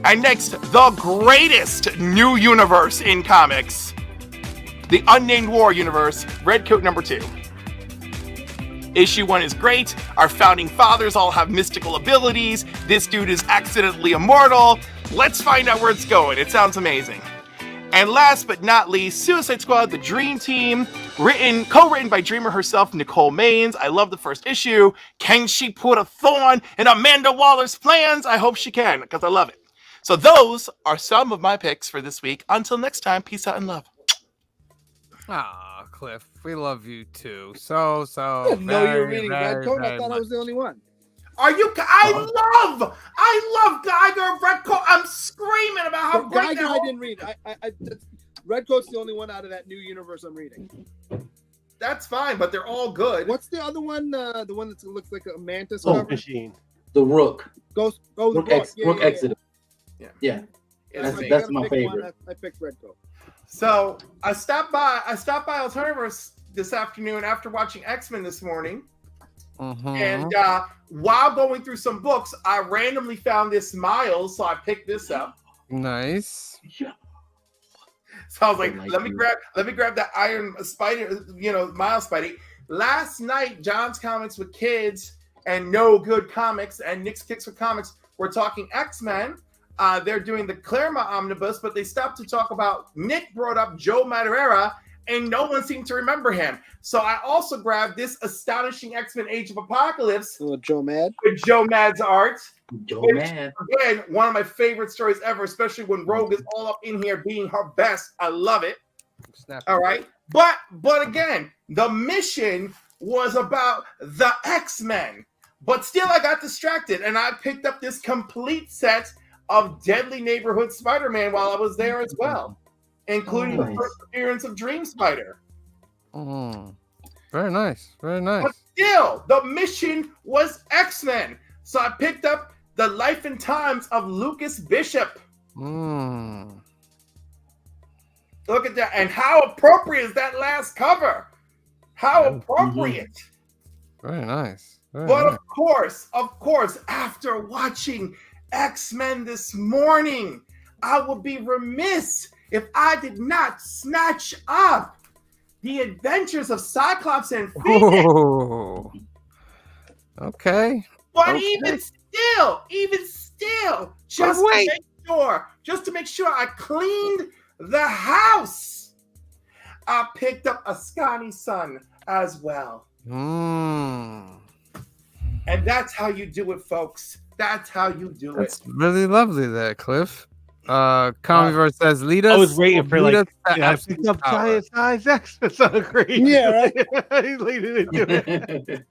And next, the greatest new universe in comics. The Unnamed War universe, Redcoat number 2. Issue 1 is great. Our founding fathers all have mystical abilities. This dude is accidentally immortal. Let's find out where it's going. It sounds amazing. And last but not least, Suicide Squad, the Dream Team, co-written by Dreamer herself, Nicole Maines. I love the first issue. Can she put a thorn in Amanda Waller's plans? I hope she can, because I love it. So those are some of my picks for this week. Until next time, peace out and love. Ah, Cliff, we love you too. So. I didn't know you were reading Redcoat. I thought I was the only one. Are you? I love Geiger and Redcoat. I'm screaming about how great Geiger I didn't read. Redcoat's the only one out of that new universe I'm reading. That's fine, but they're all good. What's the other one? The one that looks like a mantis Oh, cover? Machine. The Rook. Rook Exodus. Yeah. That's my favorite. I picked Redcoat. So I stopped by Alternaverse this afternoon after watching X-Men this morning. And while going through some books, I randomly found this Miles, so I picked this up. Nice. So I was like, let me grab that Iron Spider, Miles Spidey. Last night, John's Comics with Kids and No Good Comics and Nick's Kicks with Comics were talking X-Men. They're doing the Claremont Omnibus, but they stopped to talk about, Nick brought up Joe Madureira, and no one seemed to remember him. So I also grabbed this Astonishing X-Men Age of Apocalypse. Joe Mad. With Joe Mad's art. Joe Mad. Again, one of my favorite stories ever, especially when Rogue is all up in here being her best. I love it. All right. But again, the mission was about the X-Men. But still, I got distracted, and I picked up this complete set of Deadly Neighborhood Spider-Man while I was there as well, including the first appearance of Dream Spider. Very nice. Very nice. But still, the mission was X-Men. So I picked up The Life and Times of Lucas Bishop. Look at that. And how appropriate is that last cover? How appropriate. Very nice. But of course, after watching X-Men this morning, I would be remiss if I did not snatch up The Adventures of Cyclops and Phoenix. Okay. But even even still, just to make sure I cleaned the house, I picked up a Scotty Sun as well. And that's how you do it, folks. That's how you do That's it. really lovely there, Cliff. Comicbook says, lead us. I was waiting for lead like, us to I absolute picked up power. giant size X. That's so great. Yeah, right. He's leading into it.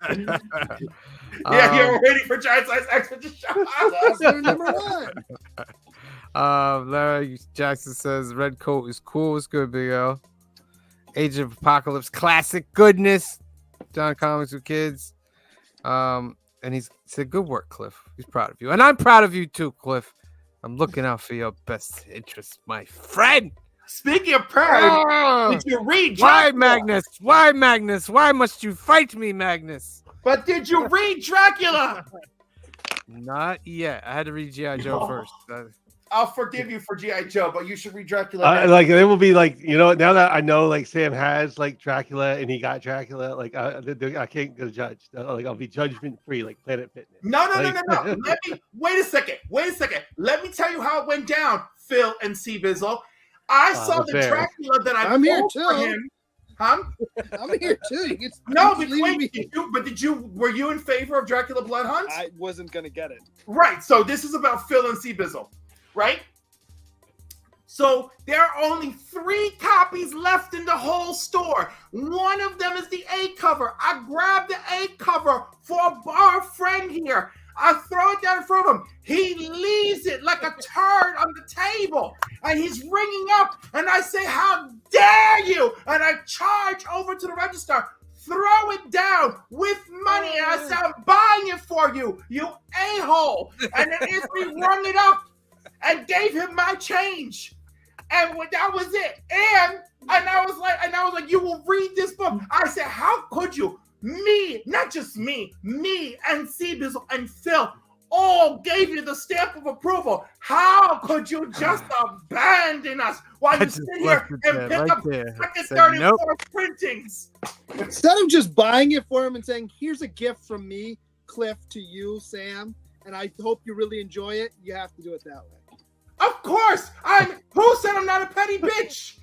Yeah, you're waiting for Giant Size X to show up. That's their number one. Larry Jackson says, red coat is cool. It's good, Big L. Age of Apocalypse classic goodness. John Comics with Kids. And he said, good work, Cliff. He's proud of you. And I'm proud of you too, Cliff. I'm looking out for your best interest, my friend. Speaking of proud, did you read Why, Dracula? Magnus? Why, Magnus? Why must you fight me, Magnus? But did you read Dracula? Not yet. I had to read G.I. Joe first. I'll forgive you for G.I. Joe, but you should read Dracula. Like it will be like, you know, now that I know like Sam has like Dracula and he got Dracula, like I can't go judge. Like I'll be judgment free, like Planet Fitness. No. Like- Wait a second. Let me tell you how it went down, Phil and C Bizzle. I saw the fair. Dracula that I I'm here pulled for too. him. Huh? I'm here too. You can No, keep but leaving wait, me. were you in favor of Dracula Blood Hunt? I wasn't gonna get it. Right. So this is about Phil and C Bizzle, right? So there are only 3 copies left in the whole store. One of them is the A cover. I grabbed the A cover for our friend here. I throw it down in front of him. He leaves it like a turd on the table. And he's ringing up. And I say, how dare you? And I charge over to the register. Throw it down with money. And I say, I'm buying it for you, you a-hole. And then Anthony rung it up and gave him my change. And that was it. And I was like, you will read this book. I said, how could you? Me, not just me and C Bizzle and Phil all gave you the stamp of approval. How could you just abandon us while you sit here and pick up second, third, and fourth printings? Instead of just buying it for him and saying, here's a gift from me, Cliff, to you, Sam, and I hope you really enjoy it, you have to do it that way. Of course! Who said I'm not a petty bitch?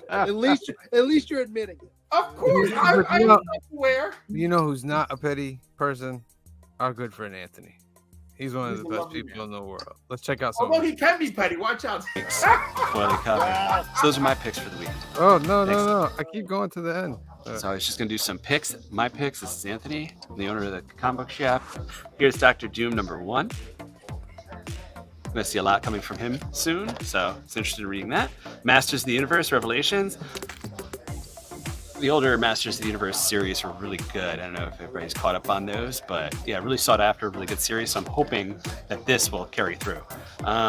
At least you're admitting it. Of course, I'm aware. You know who's not a petty person? Our good friend Anthony. He's one of the best people in the world. Let's check out some. Although he can be petty, watch out. Foily cover. So those are my picks for the week. Oh, no. I keep going to the end. So I was just going to do some picks. My picks. This is Anthony, the owner of the comic book shop. Here's Dr. Doom #1. I'm going to see a lot coming from him soon, so it's interested in reading that. Masters of the Universe, Revelations. The older Masters of the Universe series were really good. I don't know if everybody's caught up on those, but yeah, really sought after, really good series. So I'm hoping that this will carry through.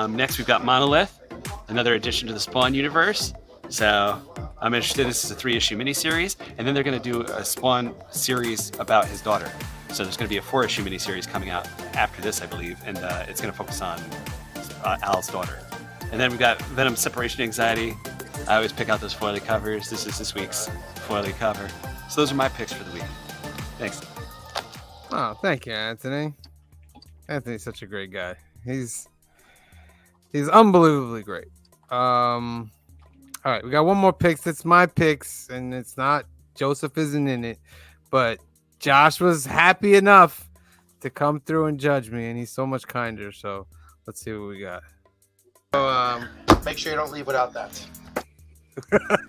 Next, we've got Monolith, another addition to the Spawn universe. So I'm interested. This is a 3-issue miniseries, and then they're going to do a Spawn series about his daughter. So there's going to be a 4-issue miniseries coming out after this, I believe, and it's going to focus on Al's daughter. And then we've got Venom Separation Anxiety. I always pick out those foily covers. This is this week's foily cover. So those are my picks for the week. Thanks. Oh, thank you, Anthony. Anthony's such a great guy. He's unbelievably great. All right, we got one more picks. It's my picks, and it's not Joseph isn't in it, but Josh was happy enough to come through and judge me, and he's so much kinder. So let's see what we got. So, make sure you don't leave without that.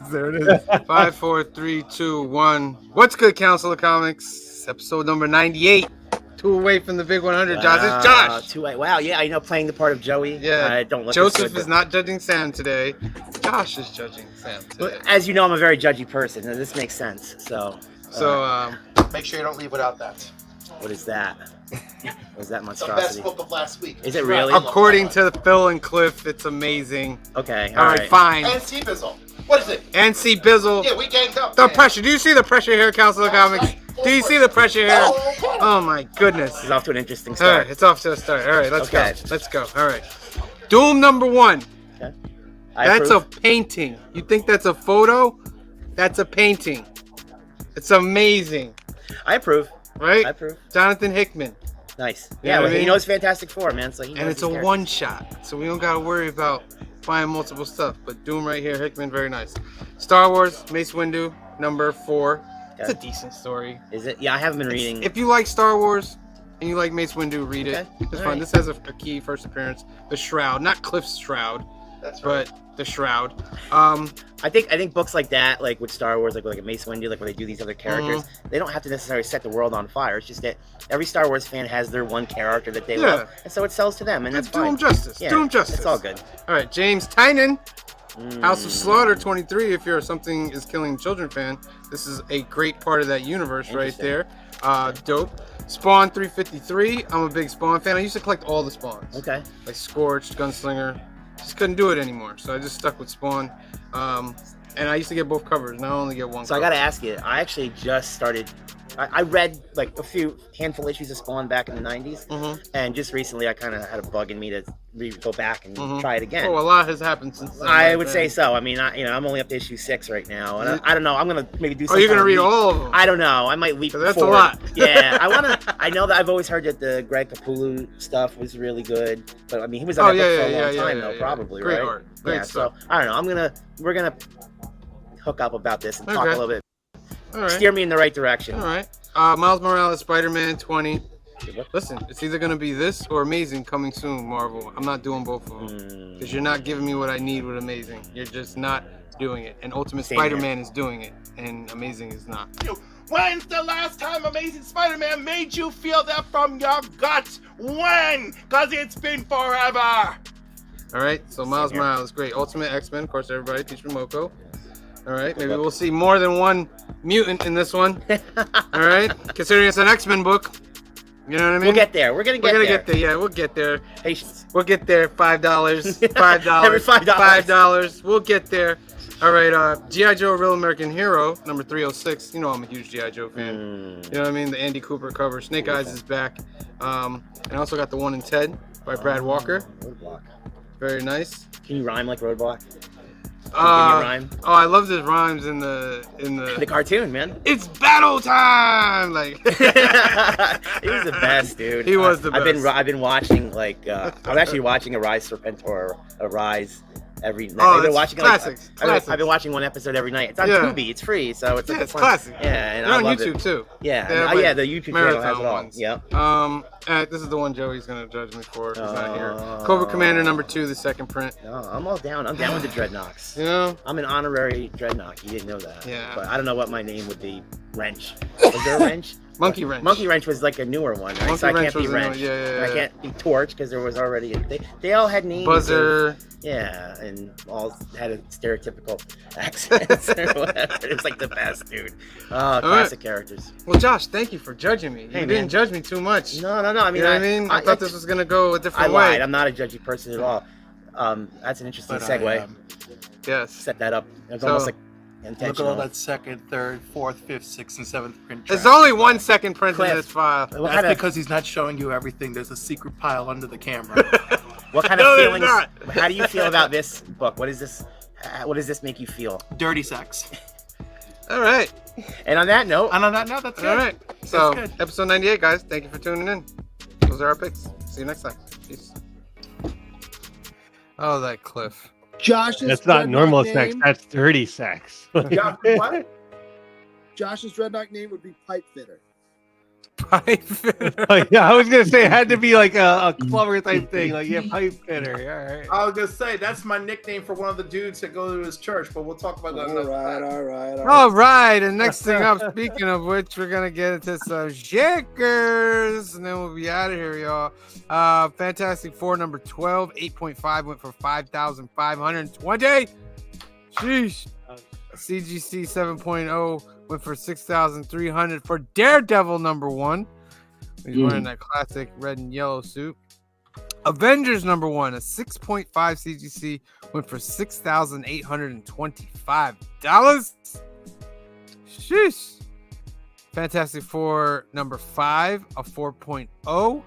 there it is. 5, 4, 3, 2, 1. What's good, Council of Comics? Episode number 98. 2 away from the big 100. Josh, it's Josh. 2 away. Wow, yeah, I know, playing the part of Joey. Yeah, don't look Joseph as good, is not judging Sam today. Josh is judging Sam today. As you know, I'm a very judgy person, and this makes sense. So make sure you don't leave without that. What is that? What is that The monstrosity? best book of last week. Is it really? According to Phil and Cliff, it's amazing. Okay, all right, fine. And C Bizzle. What is it? NC Bizzle. Yeah, we ganged up. The pressure. Do you see the pressure here, Council of Comics? Do you see the pressure here? Oh my goodness. It's off to an interesting All start. right, it's off to a start. All right, let's Okay. go. Let's go. All right. Doom #1. Okay. That's a painting. You think that's a photo? That's a painting. It's amazing. I approve. Right? I approve. Jonathan Hickman. Nice. You know Yeah, what well, I mean? he knows Fantastic Four, man. So he knows And it's his a characters. one shot, so we don't gotta worry about buying multiple stuff. But Doom right here, Hickman, very nice. Star Wars, Mace Windu, number 4. It's a Okay. decent story. Is it? Yeah, I haven't been reading. If you like Star Wars and you like Mace Windu, read it. Okay. It's All fun. right. This has a key first appearance. The Shroud, not Cliff's Shroud, That's right. but the Shroud. I think books like that, like with Star Wars, like a Mace Windu, like where they do these other characters, Mm-hmm. they don't have to necessarily set the world on fire. It's just that every Star Wars fan has their one character that they Yeah. love, and so it sells to them, and that's do fine. him justice. Yeah, Do him justice. It's all good. All right, James Tynan, House of Mm. Slaughter 23. If you're a Something Is Killing Children fan, this is a great part of that universe right Interesting. there. Dope. Spawn 353. I'm a big Spawn fan. I used to collect all the Spawns. Okay. Like Scorched, Gunslinger. Just couldn't do it anymore, so I just stuck with Spawn. And I used to get both covers, and I only get one. So I cover. gotta ask you, I actually just started. I read like a handful issues of Spawn back in the '90s, Mhm. and just recently I kind of had a bug in me to go back and Mhm. try it again. Oh, a lot has happened since then. I right would there. say so. I mean, I'm only up to issue 6 right now, and I don't know. I'm gonna maybe do. Oh, Some you're gonna kind read of leap. all of them? I don't know. I might leap. That's a forward. lot. Yeah, I know that I've always heard that the Greg Capullo stuff was really good, but I mean, he was on that book for a long time, though, probably, Great right? art. Great Yeah. stuff. So I don't know. We're gonna hook up about this and talk a Okay. little bit. All right. Steer me in the right direction. All right. Miles Morales, Spider-Man 20. Listen, it's either gonna be this or Amazing coming soon, Marvel. I'm not doing both of them because you're not giving me what I need with Amazing. You're just not doing it. And Ultimate Same here. Spider-Man is doing it, and Amazing is not. When's the last time Amazing Spider-Man made you feel that from your guts? When? Because it's been forever. All right. So Miles Morales, great. Ultimate X-Men, of course. Everybody, teach me Moko. All right. Maybe we'll see more than one mutant in this one. All right. Considering it's an X-Men book. You know what I mean? We'll get there. We're gonna get there. get there. Yeah, we'll get there. Patience. We'll get there. $5. $5. Every $5. $5. We'll get there. All right. G.I. Joe: Real American Hero, number 306. You know I'm a huge G.I. Joe fan. You know what I mean? The Andy Cooper cover. Snake Eyes is back. And I also got the One in Ted by Brad Walker. Roadblock. Very nice. Can you rhyme like Roadblock? Can you give me a rhyme? Oh, I love his rhymes in the The cartoon, man. It's battle time. Like He was the best, dude. He was the best. I've been watching like I'm actually watching a Rise Serpentor, a Rise every night. Oh, I've been that's watching classics, I've classics. been watching one episode every night. It's on Yeah. Tubi. It's free, so it's Yeah, like it's fun. classic. Yeah, and They're I on love YouTube it. too. Yeah, They have, yeah, like, the YouTube channel has marathon it all. ones. Yep. This is the one Joey's gonna judge me for. He's not here. Cobra Commander number 2, the second print. No, I'm all down. I'm down with the Dreadnoks. You know? I'm an honorary Dreadnok. You didn't know that. Yeah. But I don't know what my name would be. Wrench. Was there a Wrench? Monkey Wrench. Monkey Wrench was like a newer one, right? Monkey So I Wrench can't be was a new- Wrench. yeah, yeah, And I yeah. can't be Torch because there was already they all had names. Buzzer. Yeah, and all had a stereotypical accents or whatever. It was like the best, dude. Classic characters. Well, Josh, thank you for judging me. Hey, you man. didn't judge me too much. No. I mean, you know what I mean? I thought this was gonna go a I different lied. way. I'm not a judgy person at all. That's an interesting But I segue. am. Yes. Set that up. It's So, almost like Look at intentional. all that second, third, fourth, fifth, sixth, and seventh print. There's track. only one second print in Cliff. this file. That's because he's not showing you everything. There's a secret pile under the camera. What kind No, of there's feelings? not. How do you feel about this book? What is this? What does this make you feel? Dirty sex. All right. And on that note, that's it. All right. So, That's good. episode 98, guys. Thank you for tuning in. Those are our picks. See you next time. Peace. Oh, that Cliff. Josh's That's not Dreadnought normal name, sex. That's dirty sex. Yeah, what? Josh's Dreadnought name would be Pipe Fitter. Pipe Yeah, I was gonna say it had to be like a clever type thing, like pipe fitter. All right. I was gonna say that's my nickname for one of the dudes that go to his church, but we'll talk about that. All right. All right, and next thing up, speaking of which, we're gonna get into some shakers, and then we'll be out of here, y'all. Fantastic Four number 12, 8.5 went for 5,520. Sheesh. CGC 7.0 went for 6,300 for Daredevil number 1. He's wearing that classic red and yellow suit. Avengers number 1, a 6.5 CGC went for $6,825. Sheesh. Fantastic Four number 5, a 4.0,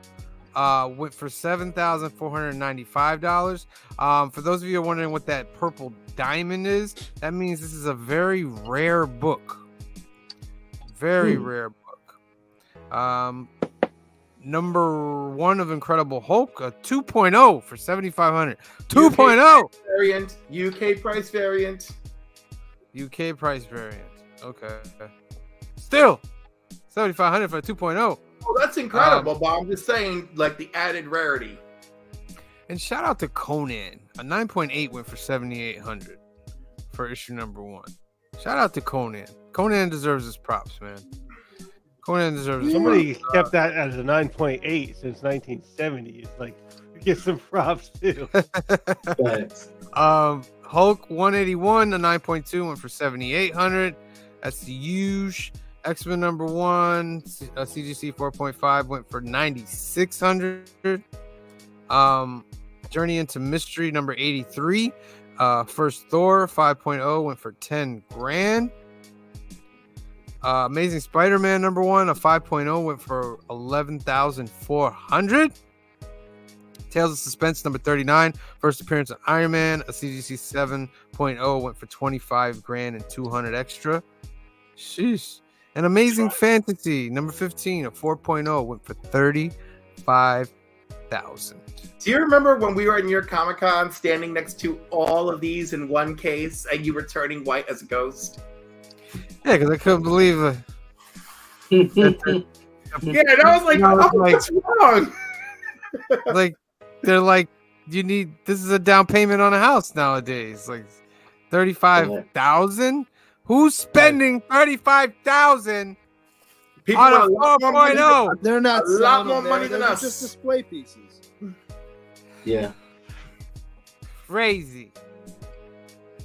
went for $7,495. For those of you wondering what that purple diamond is, that means this is a very rare book. Very rare book. number 1 of Incredible Hulk, a 2.0 for 7,500. 2.0 variant, UK price variant. UK price variant. Okay. Still 7,500 for a 2.0. Well, that's incredible, but I'm just saying, like, the added rarity. And shout out to Conan. A 9.8 went for 7,800 for issue number 1. Shout out to Conan. Conan deserves his props, man. Conan deserves his Somebody props. kept that as a 9.8 since 1970. It's like, get some props too. Thanks. Hulk 181, a 9.2 went for 7,800. That's the huge. X-Men number 1, CGC 4.5 went for 9,600. Journey into Mystery number 83. First Thor 5.0 went for 10 grand. Amazing Spider-Man number 1, a 5.0 went for 11,400. Tales of Suspense number 39, first appearance of Iron Man, a CGC 7.0 went for 25 grand and 200 extra. Sheesh. And Amazing Fantasy number 15, a 4.0 went for 35,000. Do you remember when we were at New York Comic Con standing next to all of these in one case and you were turning white as a ghost? Yeah, because I couldn't believe it. Yeah, and I was like, what's wrong? Like, they're like, this is a down payment on a house nowadays. Like, 35,000? Who's spending 35,000 People on a are a lot more money 4.0? They're not A lot more selling them, money than they're us. just display pieces. Yeah. Crazy.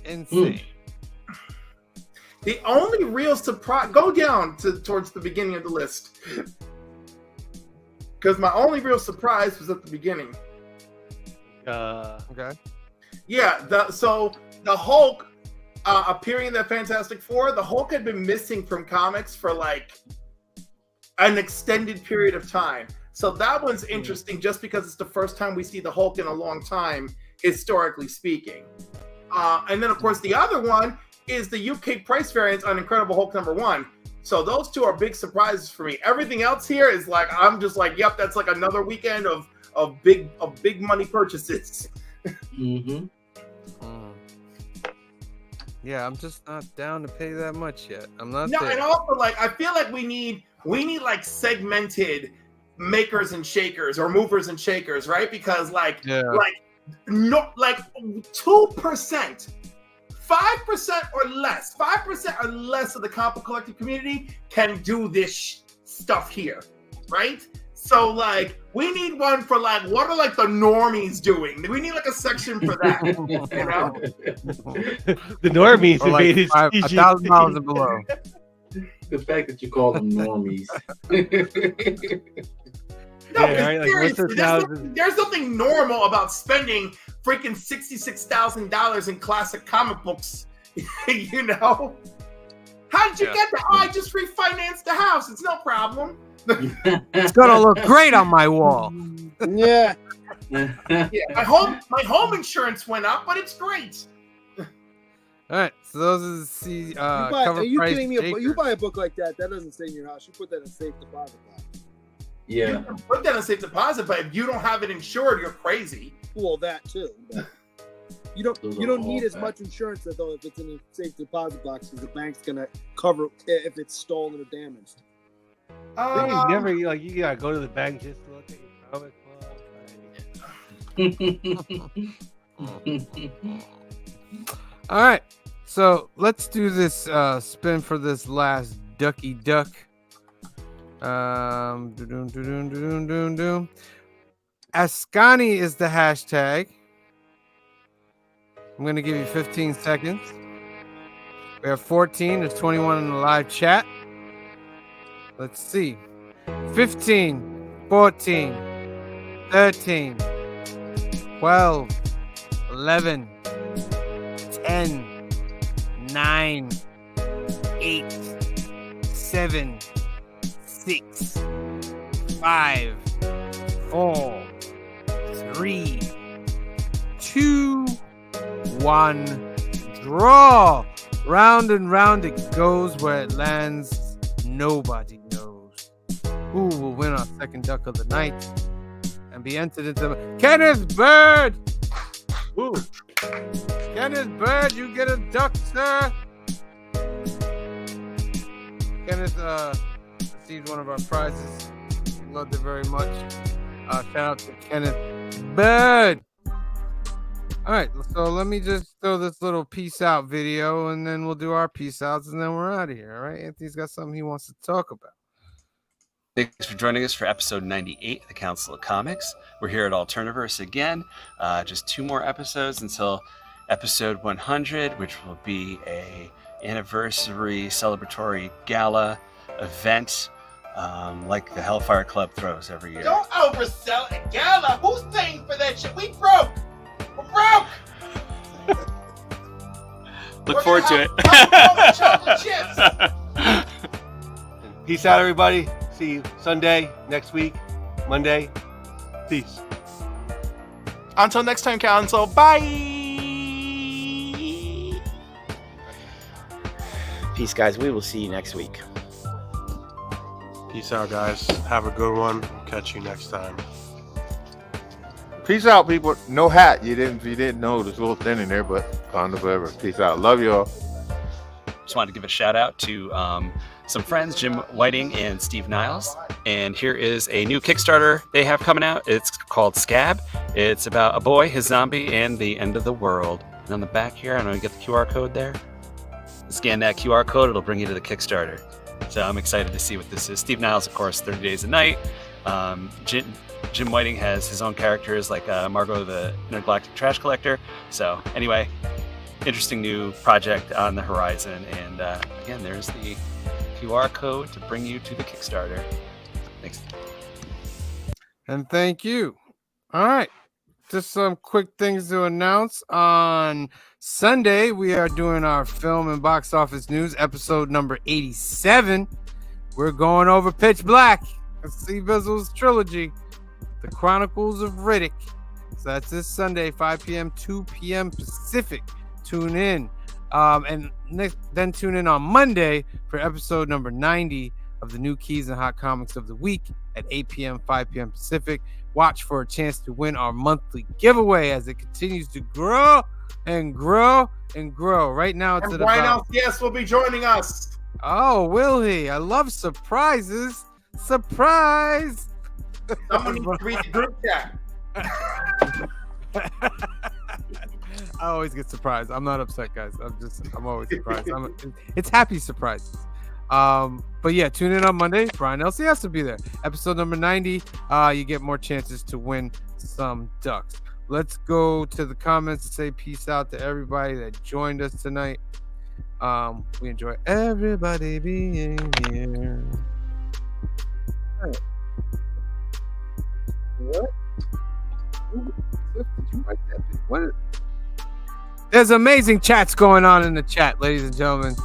Insane. The only real surprise, go down towards the beginning of the list. Because my only real surprise was at the beginning. Okay. Yeah, the Hulk appearing in the Fantastic Four, the Hulk had been missing from comics for like an extended period of time. So that one's interesting just because it's the first time we see the Hulk in a long time, historically speaking. And then, of course, the other one is the UK price variance on Incredible Hulk number 1. So those two are big surprises for me. Everything else here is like, I'm just like, yep, that's like another weekend of big money purchases. Mm-hmm. Yeah, I'm just not down to pay that much yet. I'm not No, there. and also like I feel like we need like segmented makers and shakers or movers and shakers, right? Because like 2%, 5% or less, 5% or less of the comic collective community can do this stuff here, right? So like we need one for like what are like the normies doing? We need like a section for that, you know? The normies Or like invaded CGC. 1,000 miles and below. The fact that you call them normies. No, Yeah, because right, like, what's seriously, there's something normal about spending freaking $66,000 in classic comic books. You know? How did you get that? Oh, I just refinanced the house. It's no problem. It's gonna look great on my wall. Yeah. Yeah, my home insurance went up, but it's great. All right, so those are the cover Are you price. kidding me? You Jakers. buy a book like that doesn't stay in your house. You put that in a safe deposit box. Yeah. You can put that in safe deposit, but if you don't have it insured, you're crazy. Well, that too. But you don't need as much insurance though if it's in a safe deposit box because the bank's gonna cover if it's stolen or damaged. You never like you gotta go to the bank just to look at your comic book. All right, so let's do this spin for this last ducky duck. Ascani is the hashtag. I'm gonna give you 15 seconds. We have 14. There's 21 in the live chat. Let's see. 15, 14, 13, 12, 11, 10, 9, 8, 7, 6, 5, 4, 3, 2, 1. Draw. Round and round it goes. Where it lands, nobody knows. who will win our second duck of the night and be entered into Kenneth Bird. Ooh. Kenneth Bird, you get a duck, sir. Kenneth received one of our prizes. We loved it very much. Shout out to Kenneth Bird. All right, so let me just throw this little peace out video, and then we'll do our peace outs, and then we're out of here. All right, Anthony's got something he wants to talk about. Thanks for joining us for episode 98 of the Council of Comics. We're here at Alterniverse again. Just 2 more episodes until episode 100, which will be a anniversary celebratory gala event like the Hellfire Club throws every year. Don't oversell it. Gala, who's paying for that shit? We broke. We're broke. Look forward to it. Chocolate chips. Peace out, everybody. See you Sunday, next week, Monday. Peace. Until next time, Council. Bye. Peace, guys. We will see you next week. Peace out, guys. Have a good one. Catch you next time. Peace out, people. No hat. You didn't know there's a little thin in there, but Wakanda forever. Peace out. Love y'all. Just wanted to give a shout out to some friends, Jim Whiting and Steve Niles. And here is a new Kickstarter they have coming out. It's called Scab. It's about a boy, his zombie, and the end of the world. And on the back here, I don't know, you get the QR code there. Scan that QR code, it'll bring you to the Kickstarter. So I'm excited to see what this is. Steve Niles, of course, 30 Days a Night. Jim Whiting has his own characters like Margot the Intergalactic Trash Collector. So anyway, interesting new project on the horizon. And again, there's the QR code to bring you to the Kickstarter. Thanks. And thank you. All right. Just some quick things to announce. On Sunday, we are doing our film and box office news, episode number 87. We're going over Pitch Black, Steve Bizzle's trilogy, The Chronicles of Riddick. So that's this Sunday, 5 p.m., 2 p.m. Pacific. Tune in. Then tune in on Monday for episode number 90 of the new Keys and Hot Comics of the Week at 8 p.m., 5 p.m. Pacific. Watch for a chance to win our monthly giveaway as it continues to grow and grow and grow. Right now, it's And at Brian about... LCS will be joining us. Oh, will he? I love surprises. Surprise! Someone needs to read the group chat. I always get surprised. I'm not upset, guys. I'm always surprised. It's happy surprises. But yeah, tune in on Monday. Brian LCS will be there. Episode number 90. You get more chances to win some ducks. Let's go to the comments and say peace out to everybody that joined us tonight. We enjoy everybody being here. All right. What? Did you write that? What? There's amazing chats going on in the chat, ladies and gentlemen.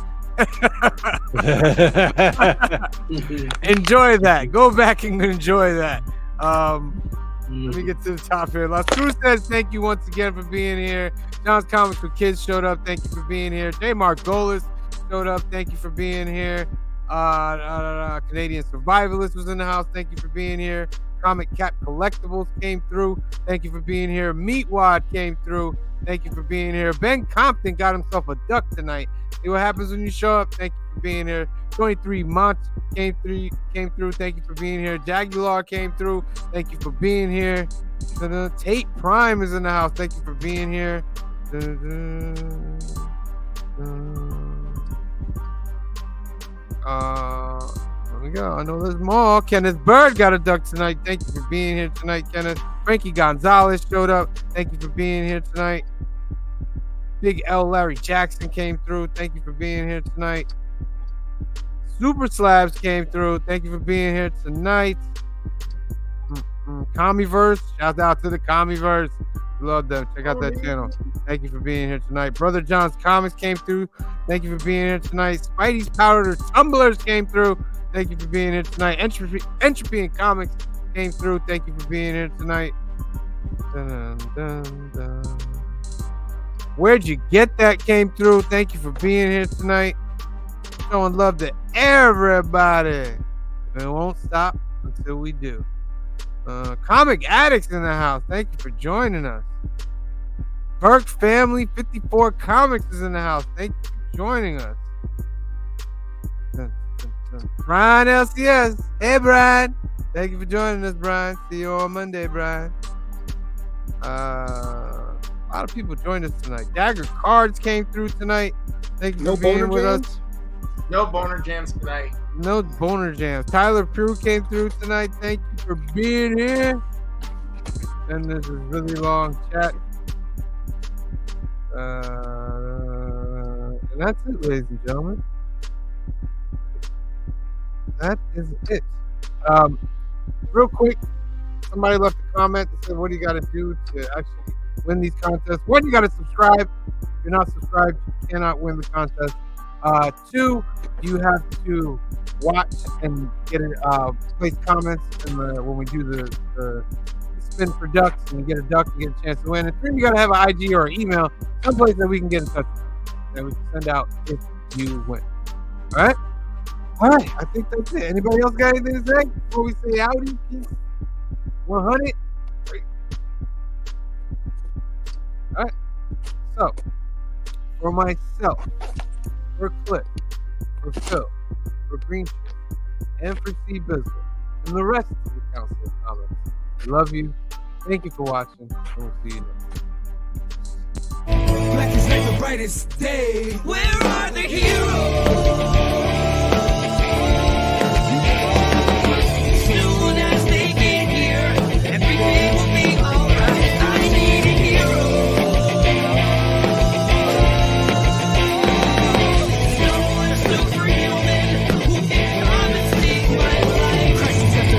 Enjoy that. Go back and enjoy that. Let me get to the top here. Las Cruz says thank you once again for being here. John's Comics for Kids showed up. Thank you for being here. J. Mark Golis showed up. Thank you for being here. Canadian Survivalist was in the house. Thank you for being here. Comic Cap Collectibles came through. Thank you for being here. Meatwad came through. Thank you for being here. Ben Compton got himself a duck tonight. See what happens when you show up. Thank you for being here. 23 months came through. Thank you for being here. Jagular came through. Thank you for being here. Tate Prime is in the house. Thank you for being here. There we go. I know there's more. Kenneth Bird got a duck tonight. Thank you for being here tonight, Kenneth. Frankie Gonzalez showed up. Thank you for being here tonight. Big L. Larry Jackson came through. Thank you for being here tonight. Super Slabs came through. Thank you for being here tonight. Comicverse. Shout out to the Comicverse. Love them. Check out that channel. Thank you for being here tonight. Brother John's Comics came through. Thank you for being here tonight. Spidey's Powder Tumblers came through. Thank you for being here tonight. Entropy and Comics came through. Thank you for being here tonight. Dun, dun, dun. Where'd you get that came through? Thank you for being here tonight. Showing love to everybody. It won't stop until we do. Comic Addicts in the house. Thank you for joining us. Burke Family 54 Comics is in the house. Thank you for joining us. Brian LCS. Hey, Brian. Thank you for joining us, Brian. See you on Monday, Brian. A lot of people joined us tonight. Dagger Cards came through tonight. Thank you for being with us. No boner jams tonight. No boner jams. Tyler Prue came through tonight. Thank you for being here. And this is really long chat. And that's it, ladies and gentlemen. That is it. Real quick, somebody left a comment that said, what do you got to do to actually win these contests? One, you got to subscribe. If you're not subscribed, you cannot win the contest. Two, you have to watch and get it, place comments when we do the spin for ducks, and you get a duck, you get a chance to win. And three, you got to have an IG or an email, someplace that we can get in touch with, that we can send out if you win. All right? All right, I think that's it. Anybody else got anything to say before we say howdy? 100? Great. All right. So, for myself, for Cliff, for Phil, for Green Shirt, and for C Bizzle, and the rest of the Council of Comics, I love you. Thank you for watching, and we'll see you next time. Black is like the brightest day. Where are the heroes?